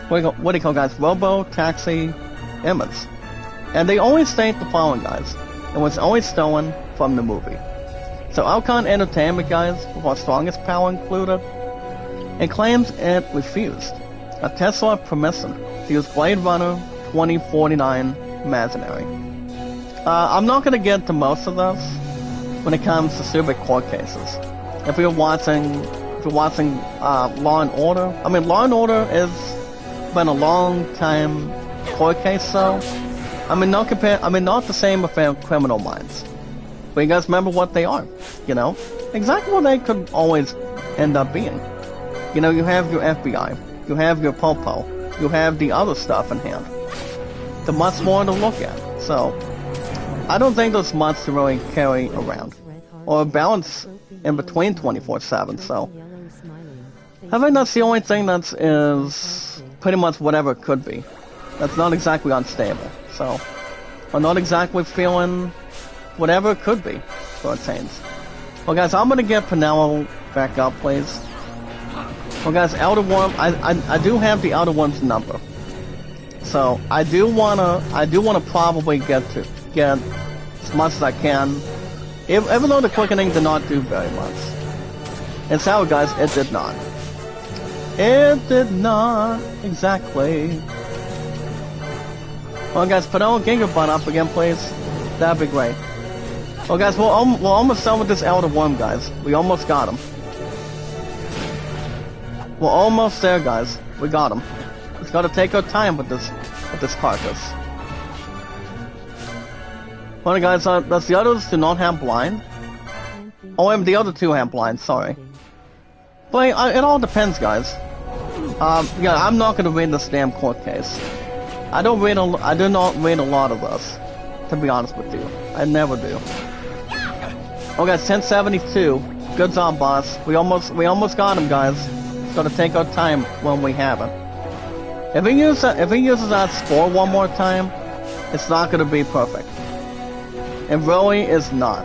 what do you call, guys, robo-taxi image. And they only state the following, guys. It was only stolen from the movie. So Alcon Entertainment, guys, with our strongest power included, it claims it refused a Tesla permission to use Blade Runner 2049 Imaginary. I'm not going to get into most of this when it comes to super court cases. If you're watching Law and Order, I mean, Law and Order has been a long time court case, so not the same with Criminal Minds. But you guys remember what they are, you know? Exactly what they could always end up being. You know, you have your FBI, you have your Popo, you have the other stuff in hand. There's much more to look at, so I don't think there's much to really carry around, or balance in between 24/7, so I think that's the only thing that is pretty much whatever it could be. That's not exactly unstable, so I'm not exactly feeling whatever it could be for a change. Well guys, I'm gonna get Pinello back up, please. Well guys, Elder Worm, I do have the Elder Worm's number. So I do wanna probably get as much as I can. Even though the quickening did not do very much. And so guys, it did not. It did not exactly. Well guys, Pinello, get your butt up again, please. That'd be great. Well guys, we're almost done with this Elder Worm, guys. We almost got him. We're almost there, guys. We got him. It's gotta take our time with this carcass. Well guys, does the others do not have blind? Oh, and the other two have blind, sorry. But it all depends, guys. Yeah, I'm not gonna read this damn court case. I do not read a lot of this, to be honest with you. I never do. Okay, 1072. Good job, boss. We almost got him, guys. It's gonna take our time when we have it. If he uses that spore one more time, it's not gonna be perfect. It really is not.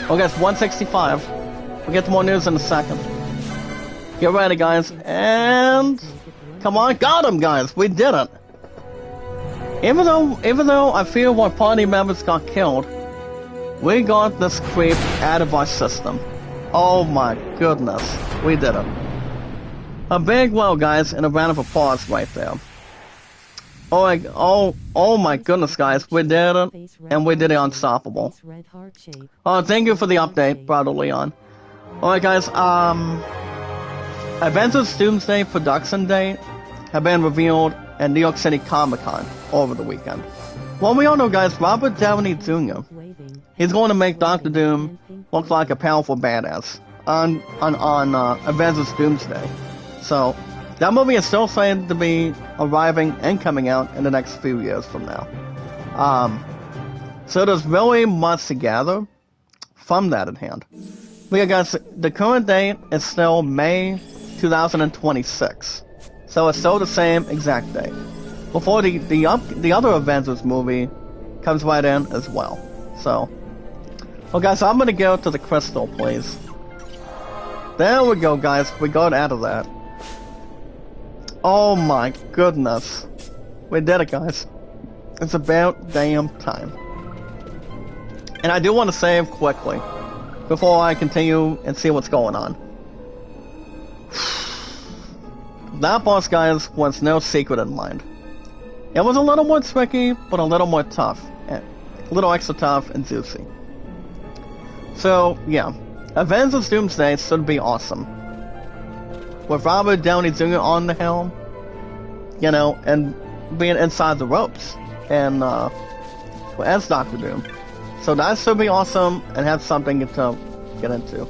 Okay, it's 165. We'll get to more news in a second. Get ready, guys, and come on, got him, guys. We did it. Even though I feel one party members got killed, we got this creep out of our system. Oh my goodness, we did it. A big well, guys, and a round of applause right there. Oh my goodness, guys, we did it, and we did it unstoppable. Oh, thank you for the update, Brother Leon. Alright, guys, Avengers Doomsday production date have been revealed at New York City Comic-Con over the weekend. Well, we all know, guys, Robert Downey Jr. He's going to make Doctor Doom look like a powerful badass on Avengers Doomsday. So, that movie is still slated to be arriving and coming out in the next few years from now. So there's really much to gather from that in hand. But yeah, guys, the current date is still May 2026. So it's still the same exact date. Before the other Avengers movie comes right in as well. So, well guys, I'm gonna go to the crystal, please. There we go, guys. We got out of that. Oh my goodness. We did it, guys. It's about damn time. And I do want to save quickly before I continue and see what's going on. That boss, guys, was no secret in mind. It was a little more tricky, but a little more tough. A little extra tough and juicy. So, yeah. Avengers Doomsday should be awesome. With Robert Downey Jr. on the helm, you know, and being inside the ropes, and as Doctor Doom. So that should be awesome, and have something to get into.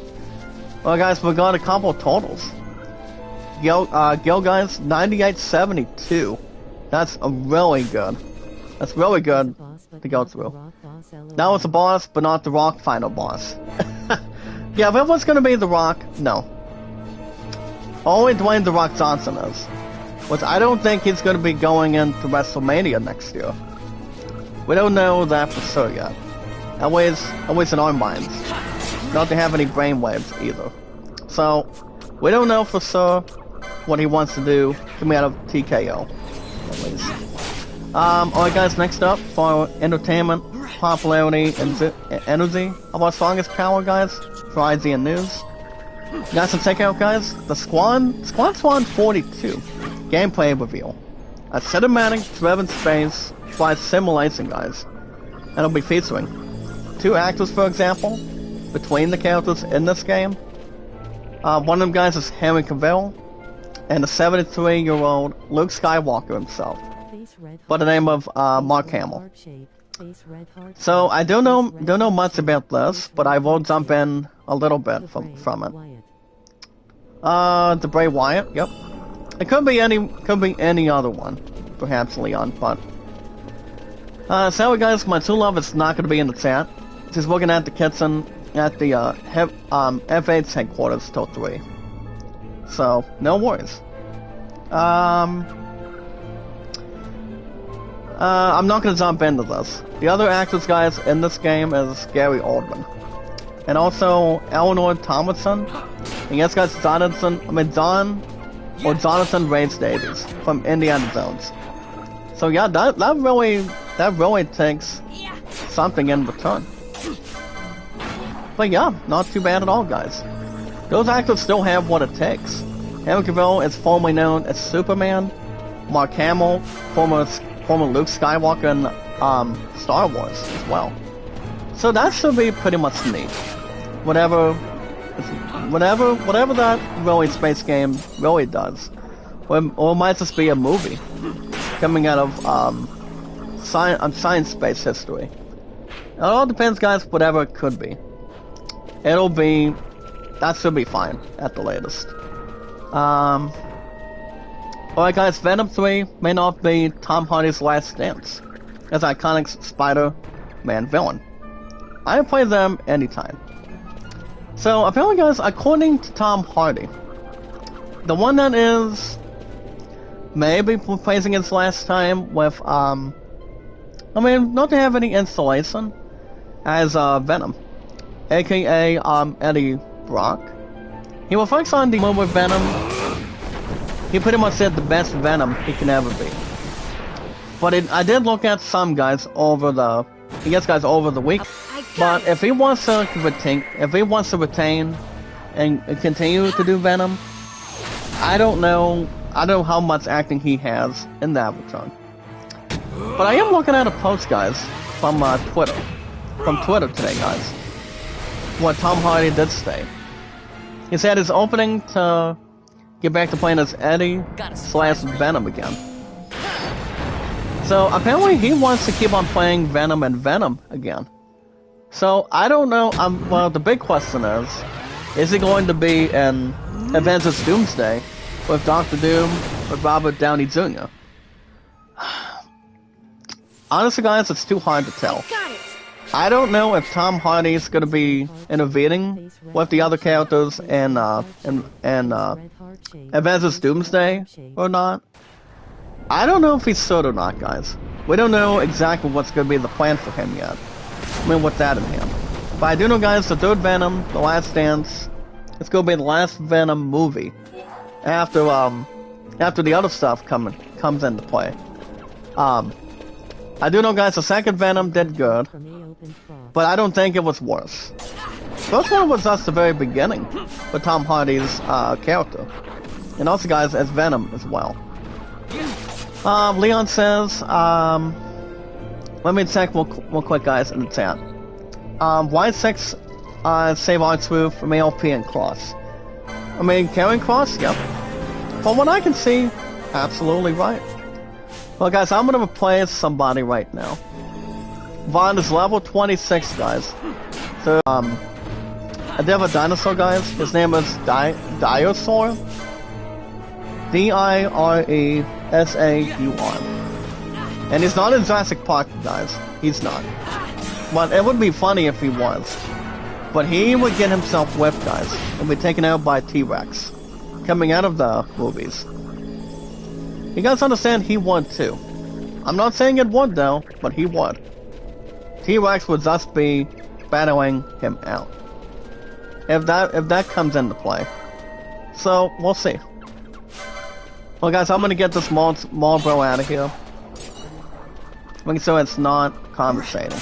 Well guys, we got a couple of totals. Gil guys, 9872. That's really good. That's really good to go through. That was the boss, but not the Rock final boss. Yeah, if it was gonna be the Rock, no. Only Dwayne "The Rock" Johnson is. Which I don't think he's going to be going into WrestleMania next year. We don't know that for sure yet. At least in our minds. Not to have any brainwaves either. So, we don't know for sure what he wants to do coming out of TKO. At least. Alright guys, next up for entertainment. popularity and energy of our strongest power, guys, for IZ and news. You guys can check out, guys, the Squad Squad 42 gameplay reveal. A cinematic-driven space by simulation, guys. And it'll be featuring 2 actors, for example, between the characters in this game. One of them, guys, is Henry Cavill, and the 73-year-old Luke Skywalker himself, by the name of Mark Hamill. So I don't know much about this, but I will jump in a little bit from it. The Bray Wyatt, yep. It could be any other one, perhaps Leon, but sorry guys, my true love is not gonna be in the chat. She's working at the kitchen at the F8's headquarters till 3. So no worries. I'm not gonna jump into this. The other actors, guys, in this game is Gary Oldman. And also Eleanor Thomason. And yes, guys, Jonathan Rhys Davies from Indiana Jones. So yeah, that really takes something in return. But yeah, not too bad at all, guys. Those actors still have what it takes. Henry Cavill is formerly known as Superman. Mark Hamill, former Luke Skywalker in Star Wars as well. So that should be pretty much neat. Whatever that really space game really does, or it might just be a movie coming out of science space history. It all depends, guys. Whatever it could be, that should be fine at the latest. Alright guys, Venom 3 may not be Tom Hardy's last dance as iconic Spider-Man villain. I play them anytime. So apparently, guys, according to Tom Hardy, the one that is maybe facing his last time with not to have any installation as Venom, aka Eddie Brock. He will focus on the movie Venom. He pretty much said the best Venom he can ever be. But I did look at some guys over the week. But if he wants to retain and continue to do Venom, I don't know how much acting he has in that return. But I am looking at a post, guys, from Twitter today, guys. What Tom Hardy did say. He said he's opening to get back to playing as Eddie / Venom again. So apparently he wants to keep on playing Venom and Venom again. So I don't know. Well, the big question is he going to be in Avengers Doomsday with Dr. Doom or Robert Downey Jr.? Honestly, guys, it's too hard to tell. I don't know if Tom Hardy's gonna be intervening with the other characters in Avengers Doomsday or not. I don't know if he's should or not, guys. We don't know exactly what's gonna be the plan for him yet. I mean, with that in hand. But I do know, guys, the third Venom, The Last Dance, it's gonna be the last Venom movie after the other stuff comes into play. I do know, guys, the second Venom did good, but I don't think it was worse. First one was just the very beginning with Tom Hardy's character, and also, guys, as Venom as well. Leon says, let me check real quick, guys, in the chat. Y6 save R2 from ALP and Cross. I mean, carrying Cross? Yep. From what I can see, absolutely right. Well, guys, I'm gonna replace somebody right now. Vaughn is level 26, guys. So, I do have a dinosaur, guys. His name is Dinosaur. Diresaur. And he's not in Jurassic Park, guys. He's not. But it would be funny if he was. But he would get himself whipped, guys, and be taken out by T-Rex. Coming out of the movies. You guys understand, he would too. I'm not saying it would though, but he would. T-Rex would just be battling him out. If that comes into play. So, we'll see. Well, guys, I'm gonna get this Marlboro out of here. Making sure it's not conversating.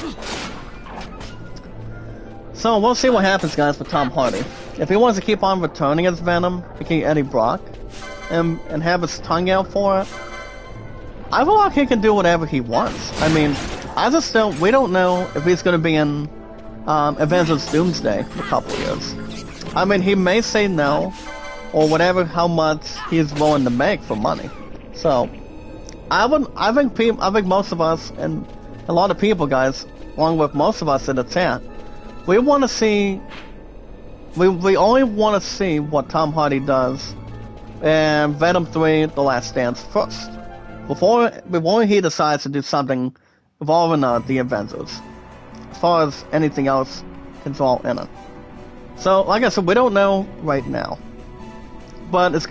So we'll see what happens, guys, with Tom Hardy. If he wants to keep on returning as Venom, aka Eddie Brock, and have his tongue out for it, I feel like he can do whatever he wants. I mean, we don't know if he's going to be in Avengers Doomsday in a couple of years. I mean, he may say no, or whatever, how much he's willing to make for money. So, I think most of us, and a lot of people, guys, along with most of us in the chat, we want to see, we only want to see what Tom Hardy does in Venom 3: The Last Dance first, before he decides to do something involving the Avengers, as far as anything else can fall in it. So, like I said, we don't know right now, but we just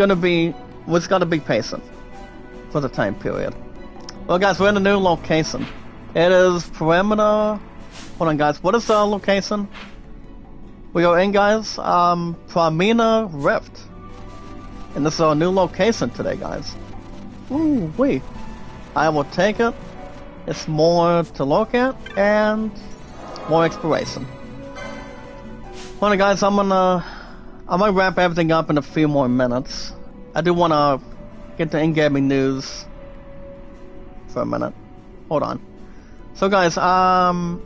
gotta be patient for the time period. Well, guys, we're in a new location. It is Perimeter. Hold on, guys. What is the location? We are in, guys, Pramina Rift. And this is our new location today, guys. Ooh, wait. I will take it. It's more to look at and more exploration. Hold on, guys. I might wrap everything up in a few more minutes. I do want to get the in-gaming news for a minute. Hold on. So, guys, alright,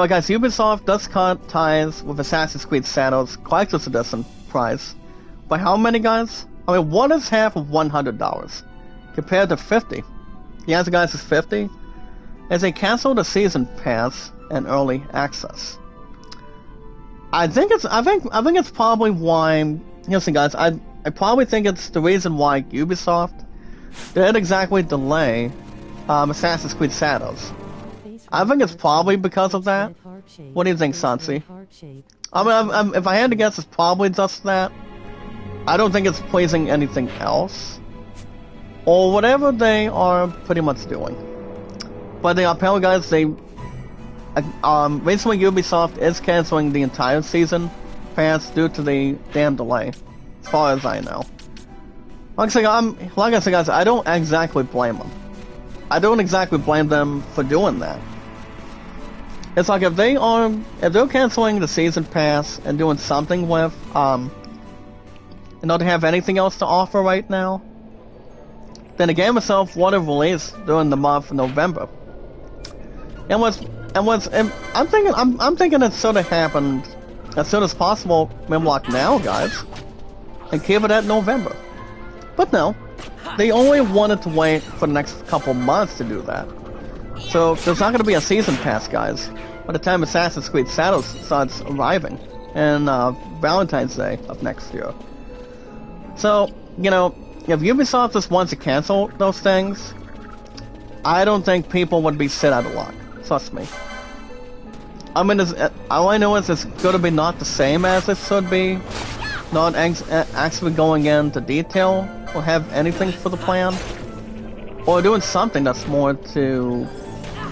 guys, Ubisoft does cut ties with Assassin's Creed Shadows Collector's Edition price. By how many, guys? I mean, what is half of $100 compared to 50? The answer, guys, is 50. As they cancel the season pass and early access. I think it's probably why. Listen, guys, I probably think it's the reason why Ubisoft didn't exactly delay Assassin's Creed Shadows. I think it's probably because of that. What do you think, Sansi? I mean, if I had to guess, it's probably just that. I don't think it's pleasing anything else, or whatever they are pretty much doing. But they apparently, guys, recently Ubisoft is canceling the entire season pass due to the damn delay, as far as I know. Like I said, guys, I don't exactly blame them. I don't exactly blame them for doing that. It's like if they're canceling the season pass and doing something with, and don't have anything else to offer right now, then the game itself would have released during the month of November. I'm thinking it should have happened as soon as possible, maybe like now, guys, and keep it at November. But no, they only wanted to wait for the next couple months to do that. So there's not going to be a season pass, guys, by the time Assassin's Creed Shadows starts arriving in Valentine's Day of next year. So, you know, if Ubisoft just wants to cancel those things, I don't think people would be shit out of luck. Trust me. I mean, all I know is it's going to be not the same as it should be. Not actually going into detail or have anything for the plan. Or doing something that's more to,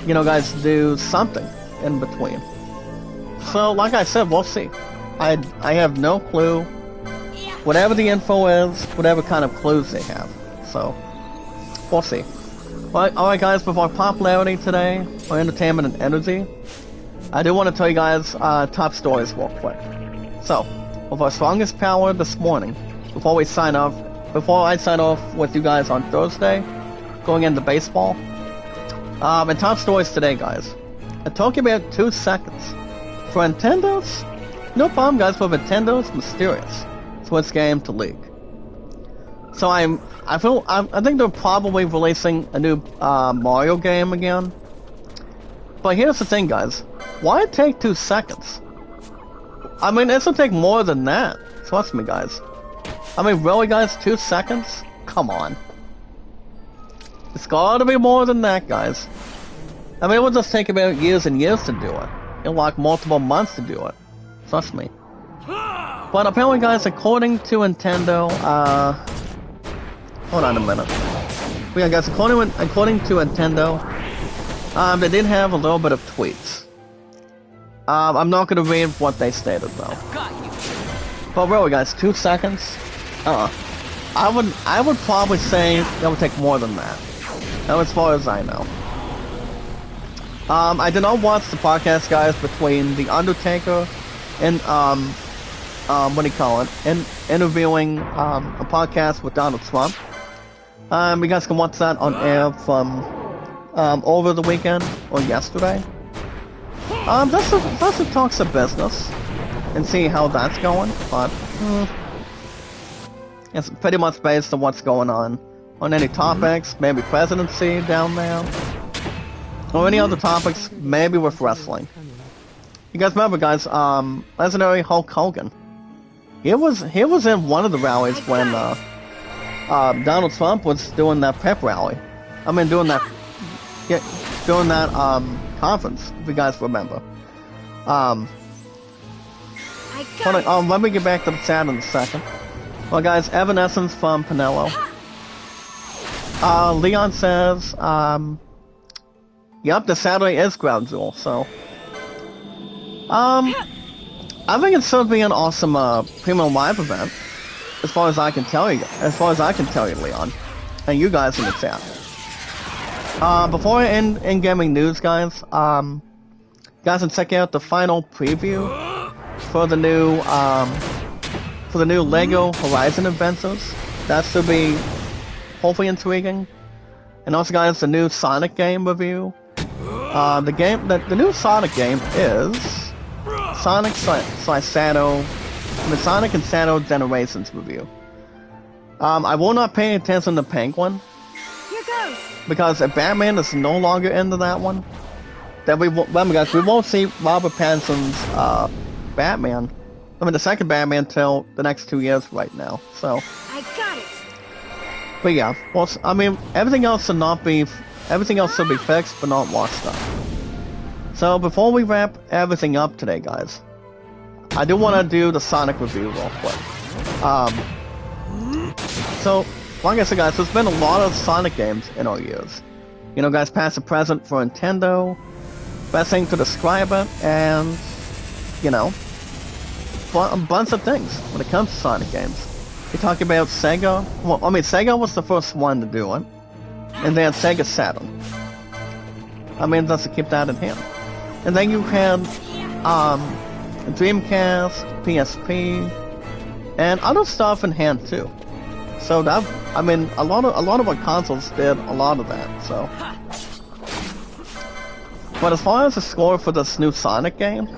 you know, guys, do something in between. So, like I said, we'll see. I have no clue. Whatever the info is, whatever kind of clues they have. So, we'll see. Alright, guys, with our popularity today, our entertainment and energy, I do want to tell you guys top stories real quick. So, with our strongest power this morning, before I sign off with you guys on Thursday, going into baseball, and top stories today, guys. It took about 2 seconds for Nintendo's, no problem, guys, for Nintendo's mysterious Switch game to leak. So I think they're probably releasing a new Mario game again. But here's the thing, guys. Why take 2 seconds? I mean, it's gonna take more than that. Trust me, guys. I mean, really, guys? 2 seconds? Come on. It's gotta be more than that, guys. I mean, it would just take about years and years to do it. It'll like multiple months to do it. Trust me. But apparently, guys, according to Nintendo, hold on a minute. Yeah, guys, according to Nintendo, they did have a little bit of tweets. I'm not gonna read what they stated though. But really, guys, 2 seconds? I would probably say that would take more than that. Now, as far as I know. I did not watch the podcast, guys, between The Undertaker and, what do you call it? Interviewing, a podcast with Donald Trump. You guys can watch that on air from, over the weekend or yesterday. That's to talk some business and see how that's going, but, it's pretty much based on what's going on any topics, maybe presidency down there. Or any other topics, maybe with wrestling. You guys remember, guys, legendary Hulk Hogan. He was in one of the rallies when Donald Trump was doing that pep rally. I mean, doing that conference, if you guys remember. Hold on, let me get back to the chat in a second. Well, guys, Evanescence from Pinello. Leon says, yep, the Saturday is Ground Jewel, so... I think it should be an awesome, premium live event, as far as I can tell you, Leon. And you guys in the chat. Before I end in gaming news, guys, guys can check out the final preview for the new Lego Horizon Adventures. That should be hopefully intriguing. And also, guys, the new Sonic game review. The new Sonic game is Sonic and Shadow Generations review. I will not pay attention to Penguin. Here goes. Because if Batman is no longer into that one, then remember, guys, we won't see Robert Pattinson's Batman. I mean, the second Batman till the next 2 years right now. So. I got it. But yeah, well, I mean, everything else should be fixed, but not washed up. So before we wrap everything up today, guys, I do want to do the Sonic review real quick. So, like I said, guys, there's been a lot of Sonic games in our years. You know, guys, past and present for Nintendo, best thing to describe it, and, you know, a bunch of things when it comes to Sonic games. We talk about Sega. Well, I mean, Sega was the first one to do it, and then Sega Saturn. I mean, just to keep that in hand. And then you had Dreamcast, PSP, and other stuff in hand too. So that, I mean, a lot of our consoles did a lot of that. So, but as far as the score for this new Sonic game,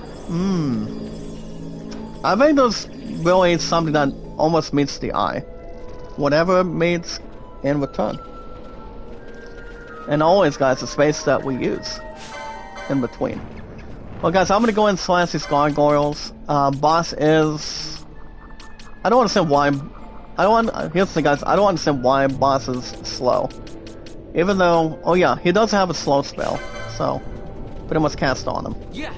I think there's really something that almost meets the eye. Whatever it meets in return. And always, guys, the space that we use in between. Well, guys, I'm gonna go and slash these gargoyles. Boss is... I don't understand why... Here's the thing, guys. I don't understand why Boss is slow. Even though... Oh, yeah, he does have a slow spell. So, pretty much cast on him. Yeah.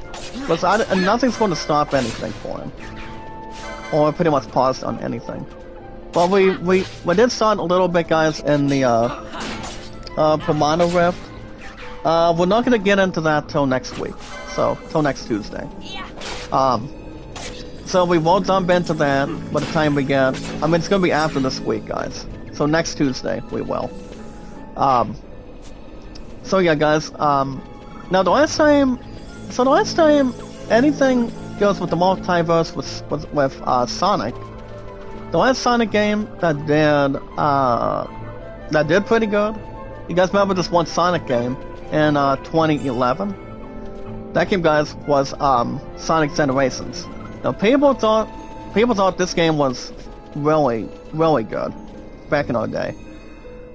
But nothing's going to stop anything for him. Or pretty much paused on anything. Well, we did start a little bit, guys, in the, Pomano Rift. We're not gonna get into that till next week. So, till next Tuesday. So we won't jump into that by the time we get... I mean, it's gonna be after this week, guys. So next Tuesday, we will. So yeah, guys, now the last time anything goes with the multiverse with Sonic, the last Sonic game that did pretty good, you guys remember this one Sonic game in 2011? That game, guys, was Sonic Generations. Now people thought this game was really, really good back in our day.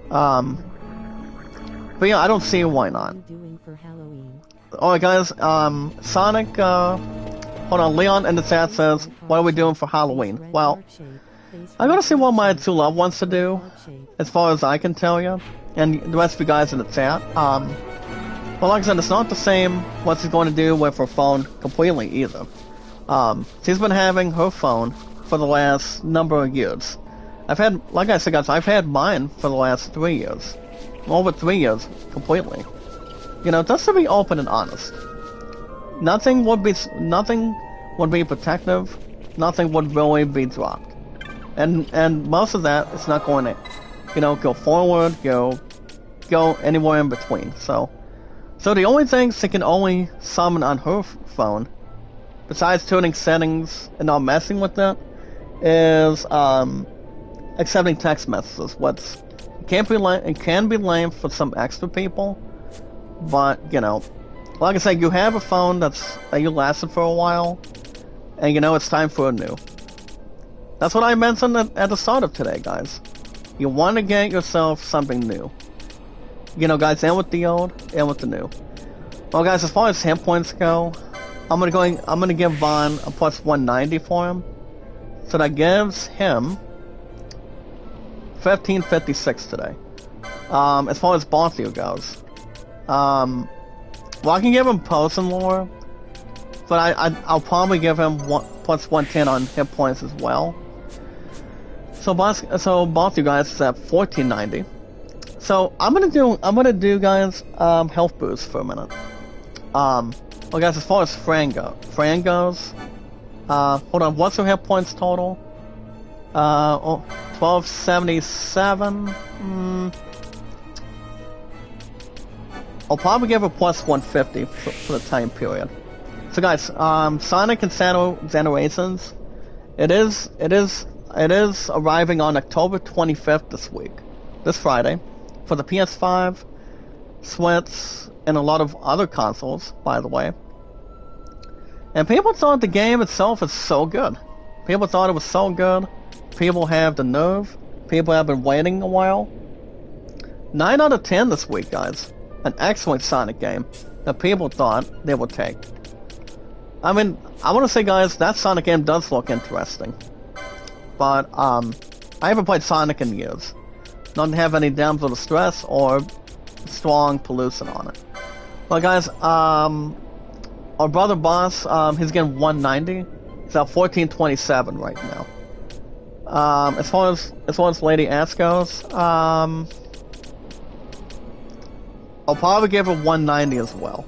But yeah, I don't see why not. Alright, guys, Sonic, hold on, Leon in the chat says, what are we doing for Halloween? Well, I gotta see what my two loved ones to do, as far as I can tell you, and the rest of you guys in the chat. Well, like I said, it's not the same what she's going to do with her phone completely either. She's been having her phone for the last number of years. Like I said, guys, I've had mine for the last 3 years. Over 3 years, completely. You know, just to be open and honest. Nothing would be protective. Nothing would really be dropped. And most of that is not going to, you know, go forward, go anywhere in between. So So the only things she can only summon on her phone, besides tuning settings and not messing with it, is accepting text messages. It can be lame for some extra people, but you know, like I said, you have a phone that you lasted for a while, and you know it's time for a new. That's what I mentioned at the start of today, guys. You want to get yourself something new. You know, guys, in with the old, in with the new. Well, guys, as far as hit points go, I'm gonna give Vaughn a plus 190 for him, so that gives him 1556 today. As far as Barthia goes, well, I can give him Potion Lore, but I'll probably give him plus 110 on hit points as well. So both you guys is at 1490. So I'm gonna do guys health boost for a minute. Well guys, as far as Fran goes, hold on, what's her hit points total? 1277. I'll probably give her plus 150 for the time period. So guys, Sonic and Generations, it is arriving on October 25th this Friday, for the PS5, Switch, and a lot of other consoles, by the way. And people thought the game itself is so good. People thought it was so good. People have the nerve. People have been waiting a while. 9 out of 10 this week, guys. An excellent Sonic game that people thought they would take. I mean, I want to say, guys, that Sonic game does look interesting. But, I haven't played Sonic in years. Don't have any Damsel of Distress or strong pollution on it. Well, guys, our brother boss, he's getting 190. He's at 1427 right now. As far as Lady S goes, I'll probably give her 190 as well,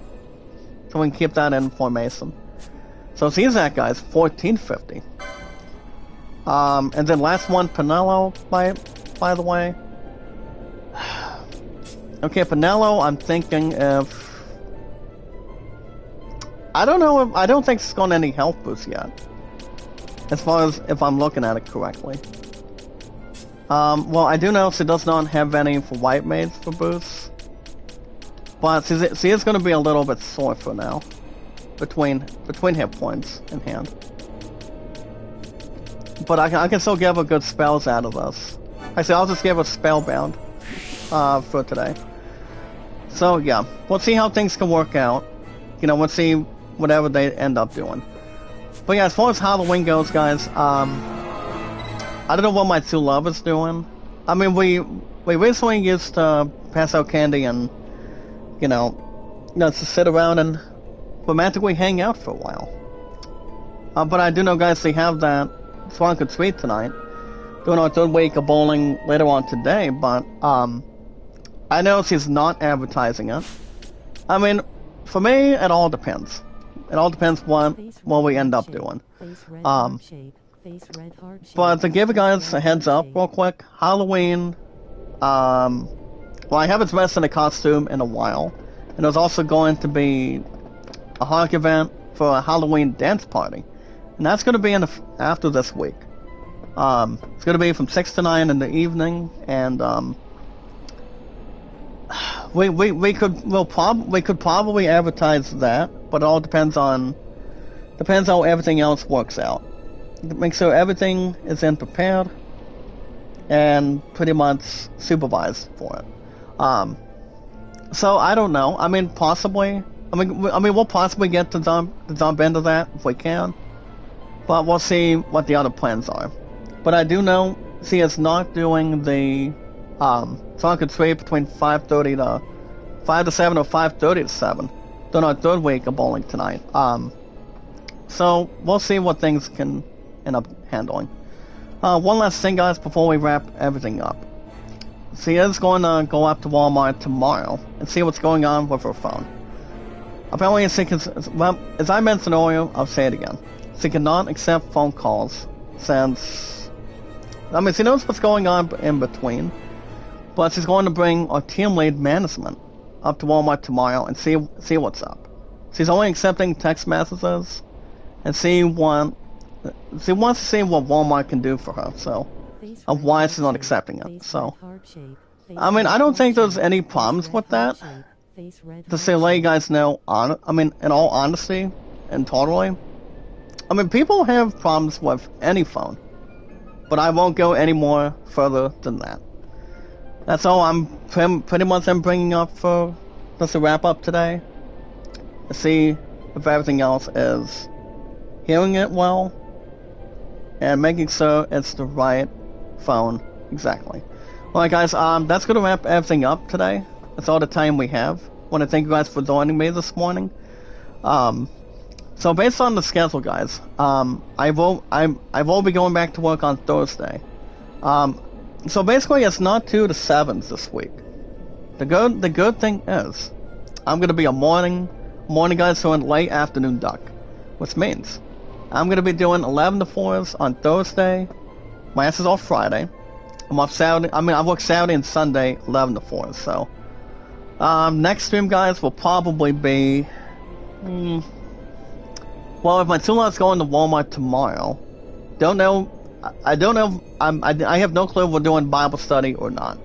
so we can keep that in formation. So Zodiac, guys, 1450. And then last one, Pinello, by the way. Okay, Pinello, I'm thinking if... I don't know, I don't think it's got any health boost yet. As far as if I'm looking at it correctly. Well, I do know she does not have any for white maids for boosts. But she is going to be a little bit sore for now. Between hit points in hand. But I can still give her good spells out of this. Actually, I'll just give her Spellbound for today. So yeah, we'll see how things can work out. You know, we'll see whatever they end up doing. But yeah, as far as Halloween goes, guys, I don't know what my two lovers doing. I mean, we recently used to pass out candy and, you know, to sit around and romantically hang out for a while. But I do know, guys, they have that Swan Could Sweet tonight. Doing our third week of bowling later on today, but I know she's not advertising it. I mean, for me, it all depends. It all depends what we end up doing. But to give you guys a heads up real quick, Halloween, well, I haven't dressed in a costume in a while. And there's also going to be a honk event for a Halloween dance party. And that's going to be after this week. It's going to be from 6 to 9 in the evening, and we could probably advertise that, but it all depends how everything else works out. Make sure everything is in prepared and pretty much supervised for it. So I don't know. I mean, possibly. I mean, we'll possibly get to jump into that if we can, but we'll see what the other plans are. But I do know she is not doing the Song Could Sweep between 5 to 7 or 5:30 to 7 during our third week of bowling tonight. So we'll see what things can end up handling. One last thing, guys, before we wrap everything up. She is going to go up to Walmart tomorrow and see what's going on with her phone. Apparently, well, as I mentioned earlier, I'll say it again. She cannot accept phone calls since, I mean, she knows what's going on in between, but she's going to bring our team lead management up to Walmart tomorrow and see what's up. She's only accepting text messages, and she wants to see what Walmart can do for her. So, of why she's not accepting it. So, I mean, I don't think there's any problems with that. To say, let you guys know, in all honesty and totally, I mean, people have problems with any phone, but I won't go any more further than that. That's all I'm pretty much bringing up for just to wrap up today. To see if everything else is hearing it well and making sure it's the right phone exactly. Alright guys, that's gonna wrap everything up today. That's all the time we have. I want to thank you guys for joining me this morning. So based on the schedule, guys, I will be going back to work on Thursday. So basically, it's not 2 to 7s this week. The good thing is, I'm gonna be a morning guys, so in late afternoon duck, which means I'm gonna be doing 11 to 4s on Thursday. My ass is off Friday. I'm off Saturday. I mean, I work Saturday and Sunday, 11 to 4s. So, next stream, guys, will probably be. Well, if my two-lot's going to Walmart tomorrow, don't know. I don't know. I have no clue if we're doing Bible study or not.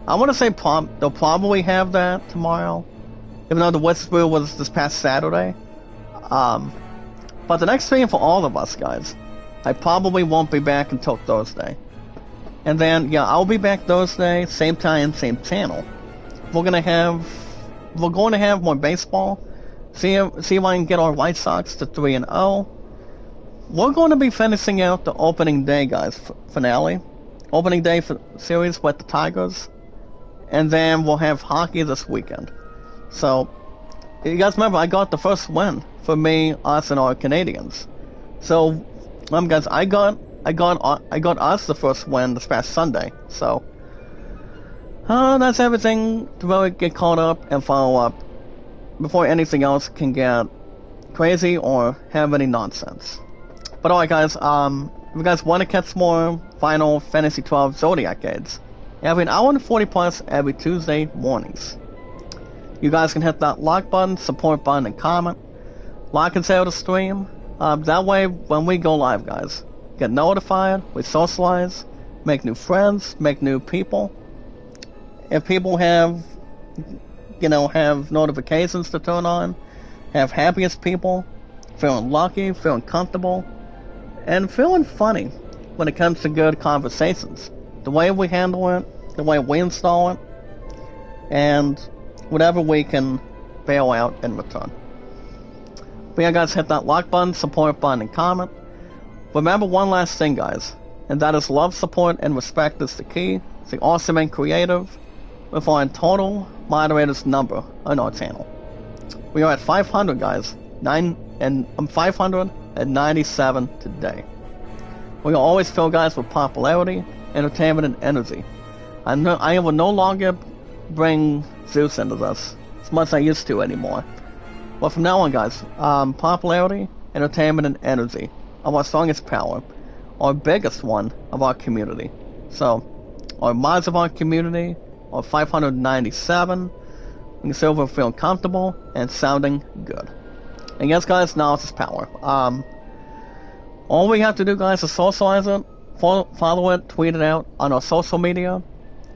I want to say they'll probably have that tomorrow, even though the Whisper was this past Saturday. But the next stream for all of us, guys, I probably won't be back until Thursday. And then, yeah, I'll be back Thursday, same time, same channel. We're going to have more baseball. See if I can get our White Sox to 3-0. We're going to be finishing out the opening day, guys, finale. Opening day for series with the Tigers. And then we'll have hockey this weekend. So, you guys remember, I got the first win for me, us, and our Canadians. So, guys, I got us the first win this past Sunday. So, that's everything to really get caught up and follow up before anything else can get crazy or have any nonsense. But alright guys, if you guys want to catch more Final Fantasy 12 Zodiac aids, every hour and 40 plus every Tuesday mornings. You guys can hit that like button, support button, and comment. Like and share the stream. That way, when we go live, guys, get notified, we socialize, make new friends, make new people. If people have notifications to turn on, have happiest people, feeling lucky, feeling comfortable, and feeling funny when it comes to good conversations. The way we handle it, the way we install it, and whatever we can bail out in return. But yeah guys, hit that like button, support button, and comment. Remember one last thing guys, and that is love, support, and respect is the key. Stay awesome and creative. With our total moderators number on our channel. We are at 500 guys, 597 today. We will always fill guys with popularity, entertainment, and energy. I will no longer bring Zeus into this as much as I used to anymore. But from now on guys, popularity, entertainment, and energy are our strongest power, our biggest one of our community. So, our mods of our community, or 597, you can still feel comfortable and sounding good. And yes guys, knowledge is power. All we have to do guys is socialize it, follow it, tweet it out on our social media.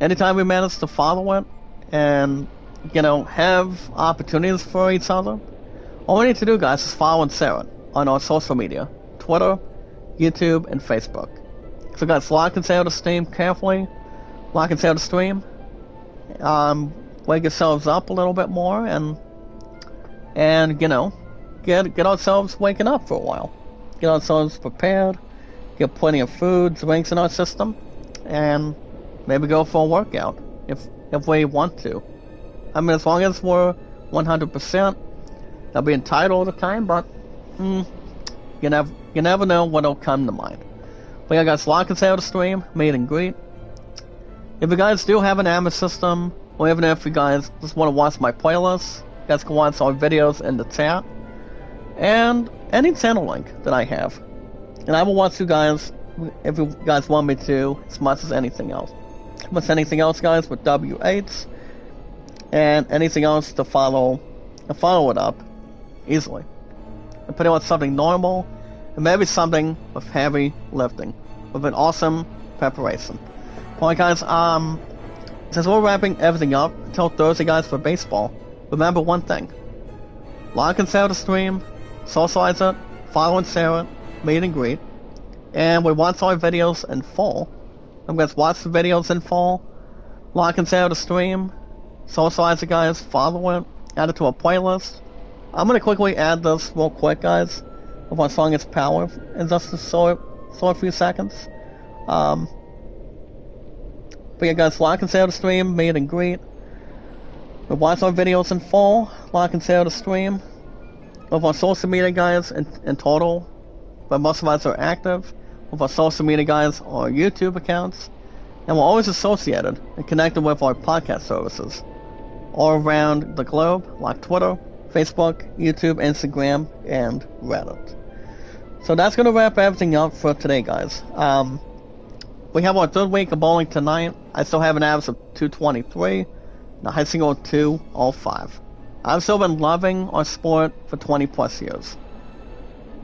Anytime we manage to follow it and, have opportunities for each other, all we need to do guys is follow and share it on our social media, Twitter, YouTube, and Facebook. So guys, like and share the stream carefully, like and share the stream. Wake yourselves up a little bit more and get ourselves waking up for a while. Get ourselves prepared, get plenty of food, drinks in our system, and maybe go for a workout if we want to. I mean, as long as we're 100%, that'll be entitled at the time, but you never know what'll come to mind. But yeah guys, like and share the stream, meet and greet. If you guys do have an Amazon system, or even if you guys just want to watch my playlists, you guys can watch our videos in the chat, and any channel link that I have. And I will watch you guys, if you guys want me to, as much as anything else. What's anything else guys, with W8s, and anything else to follow it up easily. And pretty much something normal, and maybe something with heavy lifting, with an awesome preparation. Alright guys, since we're wrapping everything up until Thursday guys for baseball, remember one thing. Like and share the stream, socialize it, follow and share it, meet and greet, and we watch our videos in full. I'm going to watch the videos in full, like and share the stream, socialize it guys, follow it, add it to a playlist. I'm going to quickly add this real quick guys, of our song It's Power, in just a short few seconds. But yeah guys, like and share the stream, meet and greet. We watch our videos in full, like and share the stream. With our social media guys in total, but most of us are active. With our social media guys, our YouTube accounts, and we're always associated and connected with our podcast services all around the globe, like Twitter, Facebook, YouTube, Instagram, and Reddit. So that's going to wrap everything up for today, guys. We have our third week of bowling tonight. I still have an average of 223, and a high single of 205. I've still been loving our sport for 20 plus years.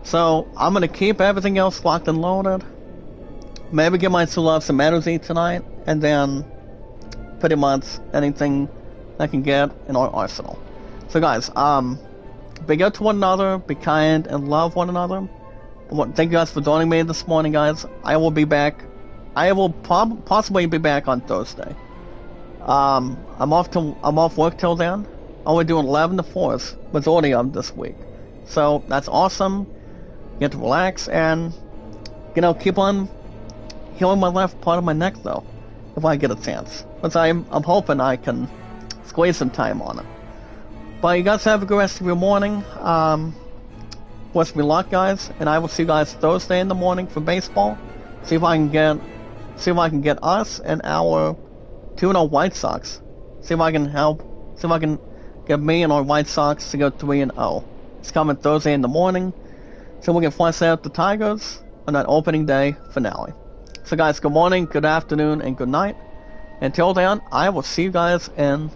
So I'm going to keep everything else locked and loaded. Maybe give my true love some energy tonight, and then pretty much anything I can get in our arsenal. So guys, be good to one another, be kind, and love one another. Thank you guys for joining me this morning, guys. I will be back. I will possibly be back on Thursday. I'm off work till then. I'll be doing 11 to 4s, majority of this week. So that's awesome. Get to relax and, keep on healing my left part of my neck though, if I get a chance. But I'm hoping I can squeeze some time on it. But you guys have a good rest of your morning. Wish me luck, guys, and I will see you guys Thursday in the morning for baseball. See if I can get us and our 2-0 White Sox. See if I can get me and our White Sox to go 3-0. It's coming Thursday in the morning, so we can flush out the Tigers on that opening day finale. So guys, good morning, good afternoon, and good night. Until then, I will see you guys in